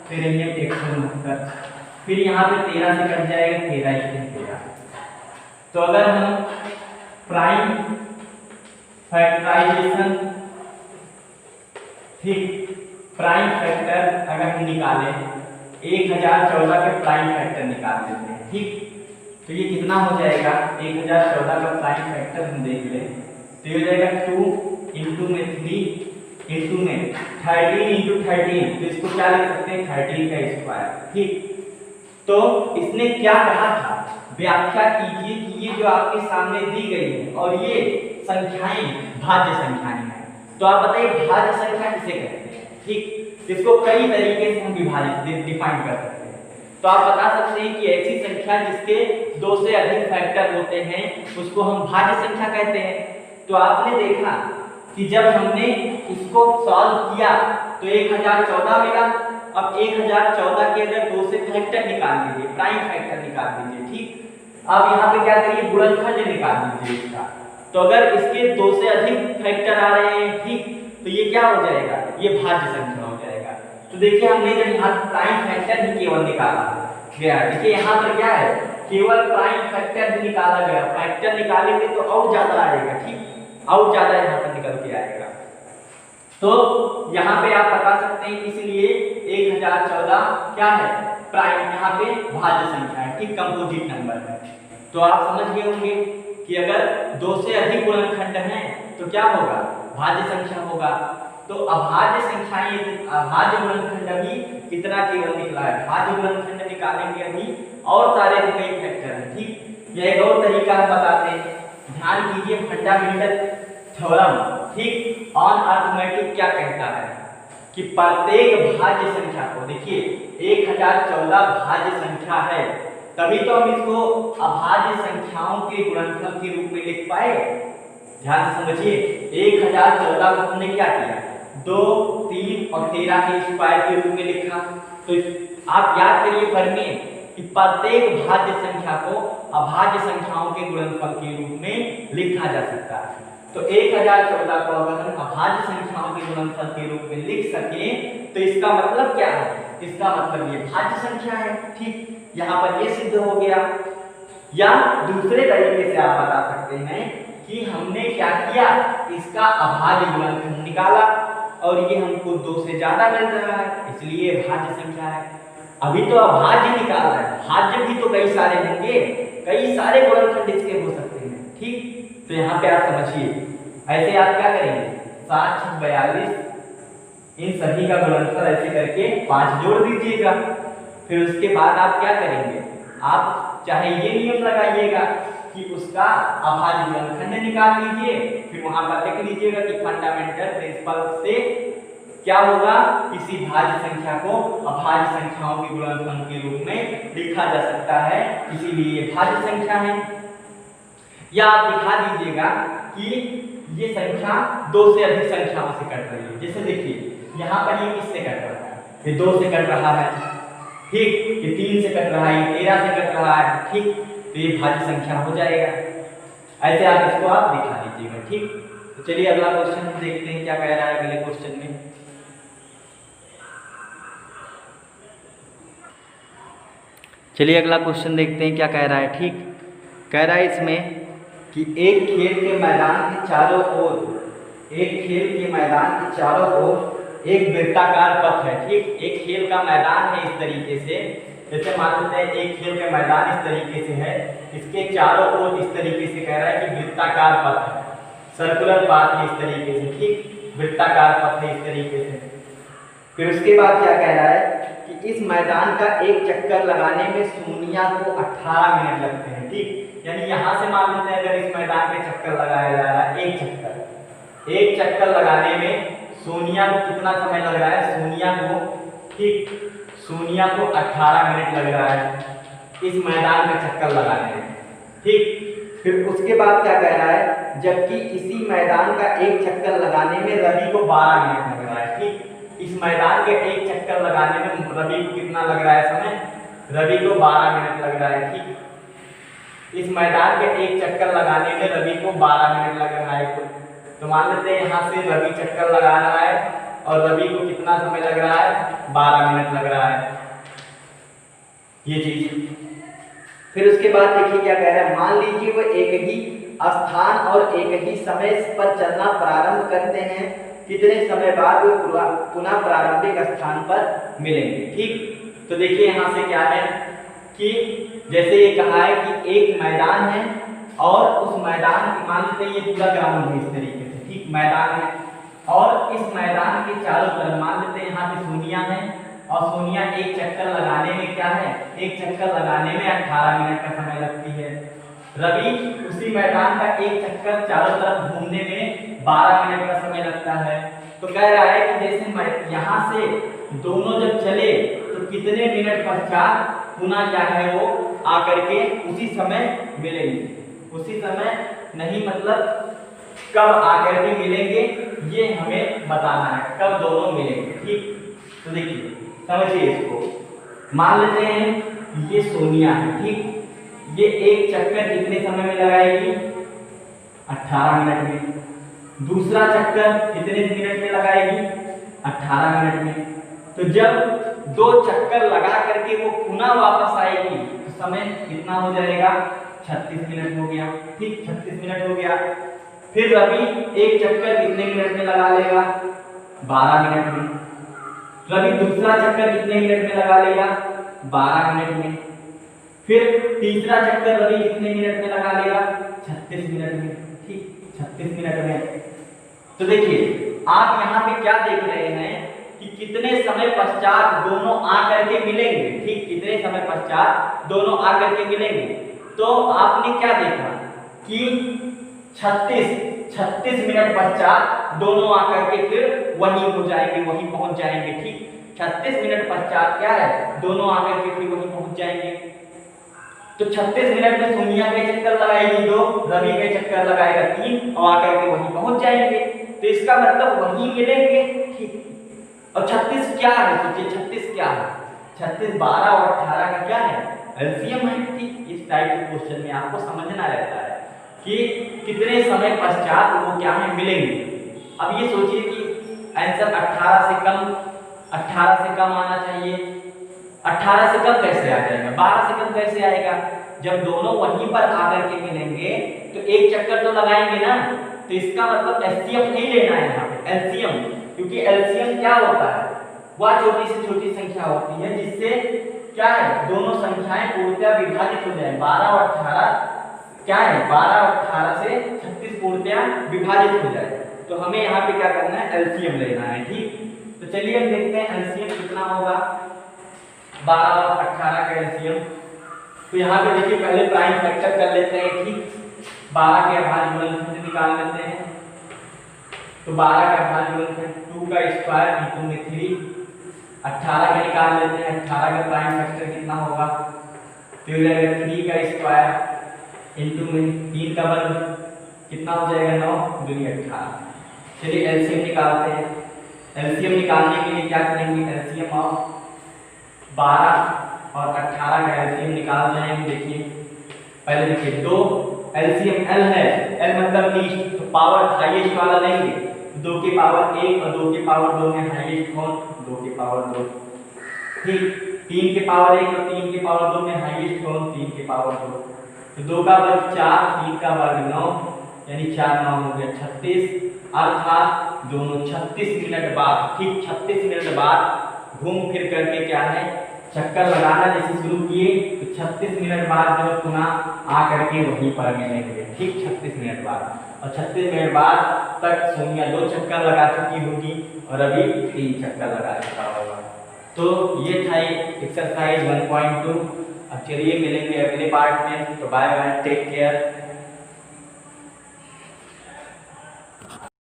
फिर ये 169, फिर यहाँ पे 13 से कट जाएगा 13 1 13। तो अगर हम प्राइम फैक्टराइजेशन, ठीक, प्राइम फैक्टर अगर हम निकालें 1014 के प्राइम फैक्टर निकाल देते हैं, ठीक। तो ये कितना हो जाएगा 1014 का प्राइम फैक्टर हम देख लें तो ये हो जाएगा 2 इंटू में 3 इंटू में 13 इंटू 13, तो इसको क्या लिख सकते हैं 13 का स्क्वायर, ठीक। तो इसने क्या कहा था, व्याख्या कीजिए कि ये जो आपके सामने दी गई है और ये संख्याएं भाज्य संख्याएं हैं। तो आप बताइए भाज्य संख्या किसे कहते हैं, ठीक। इसको कई तरीके से हम विभाजित डिफाइन कर सकते हैं। तो आप बता सकते हैं कि ऐसी संख्या जिसके 2 से अधिक फैक्टर होते हैं उसको हम भाज्य संख्या कहते हैं। तो आपने देखा कि जब हमने इसको सॉल्व किया तो 1014 मिला। अब 1014 के अगर 2 से फैक्टर निकाल दीजिए, प्राइम फैक्टर निकाल दीजिए, ठीक। अब यहाँ पे क्या करिए गुणनखंड निकाल दीजिए इसका। तो अगर इसके 2 से अधिक फैक्टर आ रहे हैं, ठीक, तो ये क्या हो जाएगा, ये भाज्य संख्या हो जाएगा। तो देखिए हमने जब यहाँ प्राइम फैक्टर ही केवल निकाला गया, देखिए यहाँ पर क्या है केवल प्राइम फैक्टर ही निकाला गया, फैक्टर निकालेंगे तो और ज्यादा आएगा, ठीक, और ज्यादा यहाँ पर निकल के आएगा। तो यहाँ पे आप बता सकते हैं इसलिए 1014 क्या है प्राइम, यहाँ पे भाज्य संख्या है, ठीक, कंपोजिट नंबर है। तो आप समझ गए होंगे कि अगर 2 से अधिक गुणनखंड हैं तो क्या होगा भाज्य संख्या होगा। तो अभाज्य संख्याएं, अभाज्य गुणनखंड अभी कितना केवल निकला है। भाज्य गुणनखंड निकालेंगे अभी और सारे भी कई फैक्टर हैं। ठीक, यह एक और तरीका हम बताते हैं। ध्यान कीजिए, फंडामेंटल थ्योरम ठीक ऑन अर्थमेटिक क्या कहता है कि प्रत्येक भाज्य संख्या को, देखिए 1014 भाज्य संख्या है, तभी तो हम इसको अभाज्य संख्याओं के गुणनफल के रूप में लिख पाए। ध्यान से समझिए, 1014 को हमने क्या किया, 2, 3 और 13 के स्क्वायर के रूप में लिखा। तो आप याद करिए प्रमेय कि प्रत्येक भाज्य संख्या को अभाज्य संख्याओं के गुणनफल के रूप में लिखा जा सकता है। तो 1014 को अगर हम अभाज्य संख्याओं के गुणनफल के रूप में लिख सकें तो इसका मतलब क्या है, इसका मतलब ये भाज्य संख्या है। ठीक, यहाँ पर ये सिद्ध हो गया। या दूसरे तरीके से आप बता सकते हैं कि हमने क्या किया, इसका अभाज्य गुणनखंड निकाला और ये हमको 2 से ज्यादा मिल रहा है, इसलिए भाज्य संख्या है। अभी तो अभाज्य निकाला है, भाज्य भी तो कई सारे होंगे, कई सारे गुणनखंड इसके हो सकते हैं। ठीक, तो यहाँ पे आप समझिए, ऐसे आप क्या करेंगे, 7, 6, 42 इन सभी का गुणनफल ऐसे करके 5 जोड़ दीजिएगा। फिर उसके बाद आप क्या करेंगे, आप चाहे ये नियम लगाइएगा कि उसका अभाज्य गुणनखंड निकाल लीजिए, फिर वहां पर लिख लीजिएगा कि फंडामेंटल प्रिंसिपल से क्या होगा, किसी भाज्य संख्या को अभाज्य संख्याओं के गुणनफल के रूप में लिखा जा सकता है, इसीलिए ये भाज्य संख्या है। या आप दिखा दीजिएगा कि ये संख्या 2 से अधिक संख्याओं से कट रही है। जैसे देखिए यहाँ पर ये किससे कट रहा है, ये 2 से कट रहा है। ठीक, ये 3 से कट रहा है, ये 13 से कट रहा है। ठीक, तो ये भाज्य संख्या हो जाएगा। ऐसे आप इसको आप दिखा दीजिएगा। ठीक, तो चलिए अगला क्वेश्चन हम देखते हैं क्या कह रहा है अगले क्वेश्चन में। चलिए अगला क्वेश्चन देखते हैं क्या कह रहा है। ठीक, कह रहा है इसमें कि एक खेल के मैदान के चारों ओर, एक खेल के मैदान के चारों ओर एक वृत्ताकार पथ है। ठीक, एक खेल का मैदान है इस तरीके से, जैसे मान लेते हैं एक खेल का मैदान इस तरीके से है, इसके चारों ओर इस तरीके से कह रहा है कि वृत्ताकार पथ है, सर्कुलर पाथ है इस तरीके से। ठीक, वृत्ताकार पथ है इस तरीके से। फिर उसके बाद क्या कह रहा है कि इस मैदान का एक चक्कर लगाने में सोनिया को 18 मिनट लगते हैं। ठीक, यानी यहाँ से मान लेते हैं अगर इस मैदान में चक्कर लगाया जा रहा है, एक चक्कर लगाने में सोनिया को कितना समय लग रहा है, सोनिया को, ठीक, सोनिया को 18 मिनट लग रहा है इस मैदान में चक्कर लगाने में। ठीक, फिर उसके बाद क्या कह रहा है, जबकि इसी मैदान का एक चक्कर लगाने में रवि को 12 मिनट लग रहा है। ठीक, इस मैदान के एक चक्कर लगाने में रवि को कितना लग रहा है समय, रवि को 12 मिनट लग रहा है। ठीक, इस मैदान के एक चक्कर लगाने में रवि को 12 मिनट लग रहा है। तो मान लेते हैं यहाँ से रवि चक्कर लगा रहा है और रवि को कितना समय लग रहा है, 12 मिनट लग रहा है ये चीज। फिर उसके बाद देखिए क्या कह रहा है, मान लीजिए वो एक ही स्थान और एक ही समय पर चलना प्रारंभ करते हैं, कितने समय बाद वो पुनः प्रारंभिक स्थान पर मिलेंगे। ठीक, तो देखिए यहाँ से क्या है कि जैसे ये कहा है कि एक मैदान है और उस मैदान की, मान लेते हैं ये पूरा ग्राउंड है इस तरीके से। ठीक, मैदान है और इस मैदान के चारों तरफ मान लेते हैं यहाँ पे सोनिया है और सोनिया एक चक्कर लगाने में क्या है, एक चक्कर लगाने में 18 मिनट का समय लगती है। रवि उसी मैदान का एक चक्कर चारों तरफ घूमने में 12 मिनट का समय लगता है। तो कह रहा है कि जैसे यहाँ से दोनों जब चले तो कितने मिनट पश्चात पुनः क्या है वो आकर के उसी समय मिलेंगे, उसी समय नहीं मतलब कब आकर के मिलेंगे ये हमें बताना है, कब दोनों मिलेंगे। ठीक, तो देखिए समझिए इसको, मान लेते हैं ये सोनिया है। ठीक, ये एक चक्कर कितने समय में लगाएगी, 18 मिनट में। दूसरा चक्कर कितने मिनट में लगाएगी, 18 मिनट में। तो जब 2 चक्कर लगा करके वो पुनः वापस आएगी तो समय कितना हो जाएगा, 36 मिनट हो गया। ठीक, 36 मिनट हो गया। फिर रवि एक चक्कर कितने मिनट में लगा लेगा, 12 मिनट में। रवि दूसरा चक्कर कितने मिनट में लगा लेगा, 12 मिनट में। फिर तीसरा चक्कर रवि कितने मिनट में लगा लेगा, 36 मिनट में। ठीक, 36 मिनट में। तो देखिए आप यहाँ पे क्या देख रहे हैं कि कितने समय पश्चात दोनों आकर के मिलेंगे। ठीक, कितने समय पश्चात दोनों आकर के मिलेंगे। तो आपने क्या देखा कि 36 मिनट पश्चात दोनों आकर के फिर वहीं हो जाएंगे, वहीं पहुंच जाएंगे। ठीक, 36 मिनट पश्चात क्या है, दोनों आकर के फिर वहीं पहुंच जाएंगे। तो 36 मिनट में सोनिया के चक्कर लगाएगी 2, रवि के चक्कर लगाएगा 3 और आकर के वहीं पहुंच जाएंगे। तो इसका मतलब वहीं मिलेंगे। ठीक, और 36 क्या है, सोचिए 36 क्या है, 36 12 और 18 का क्या है, एलसीएम है। ठीक, इस टाइप के क्वेश्चन में आपको समझना रहता है कि कितने समय पश्चात वो क्या है, मिलेंगे। अब ये सोचिए कि आंसर 18 से कम आना चाहिए। 18 से कम कैसे आ जाएगा, 12 से कम कैसे आएगा। जब दोनों वहीं पर आकर के मिलेंगे तो एक चक्कर तो लगाएंगे ना। तो इसका मतलब एचसीएफ नहीं लेना है यहाँ पे, एलसीएम, क्योंकि एलसीएम क्या होता है, वह छोटी से छोटी संख्या होती है जिससे क्या है, दोनों संख्याएं पूर्णतः विभाजित हो जाए। 12 और 18 क्या है, 12 और 18 से 36 पूर्णतः विभाजित हो जाए। तो हमें यहाँ पे क्या करना है, एलसीएम लेना है। ठीक, तो चलिए हम देखते हैं एलसीएम कितना होगा 12 और 18 का एलसीएम। तो यहाँ पे देखिए पहले प्राइम फैक्टर कर लेते हैं। ठीक, 12 के अभाज्य गुणनखंड निकाल लेते हैं। तो 12 का अभाज्य गुणनखंड 2 का स्क्वायर इंटू में 3, 18 का निकाल लेते हैं। 18 का प्राइम फैक्टर कितना होगा, तो हो जाएगा 3 का स्क्वायर इंटू में 3 का वर्ग कितना हो जाएगा 9 दूनी 18। चलिए एलसीएम निकालते हैं। एलसीएम निकालने के लिए क्या करेंगे, एलसीएम ऑफ 12 और 18 का एलसीएम निकाल जाएंगे। देखिए पहले देखिए 2 एलसीएम एल है, एल मतलब लीस्ट, तो पावर हाईएस्ट वाला लेंगे। 2 की पावर 1 और 2 की पावर 2 में हाईएस्ट कौन, 2 की पावर 2। ठीक, 3 की पावर 1 और 3 की पावर 2 में हाईएस्ट कौन, 3 की पावर 2। तो 2 का वर्ग 4, 3 का वर्ग 9, यानी 4 9 हो गया 36। अर्थात दोनों 36 मिनट बाद, ठीक 36 मिनट बाद घूम फिर करके क्या है, चक्कर लगाना जैसे शुरू किए तो 36 मिनट बाद जो पुनः आकर के वहीं पर मिलेंगे। ठीक, 36 मिनट बाद, और 36 मिनट बाद तक सोनिया 2 चक्कर लगा चुकी होगी और अभी 3 चक्कर लगा चुका होगा। तो ये था एक्सरसाइज 1.2। अब चलिए मिलेंगे अगले पार्ट में। तो बाय बाय, टेक केयर।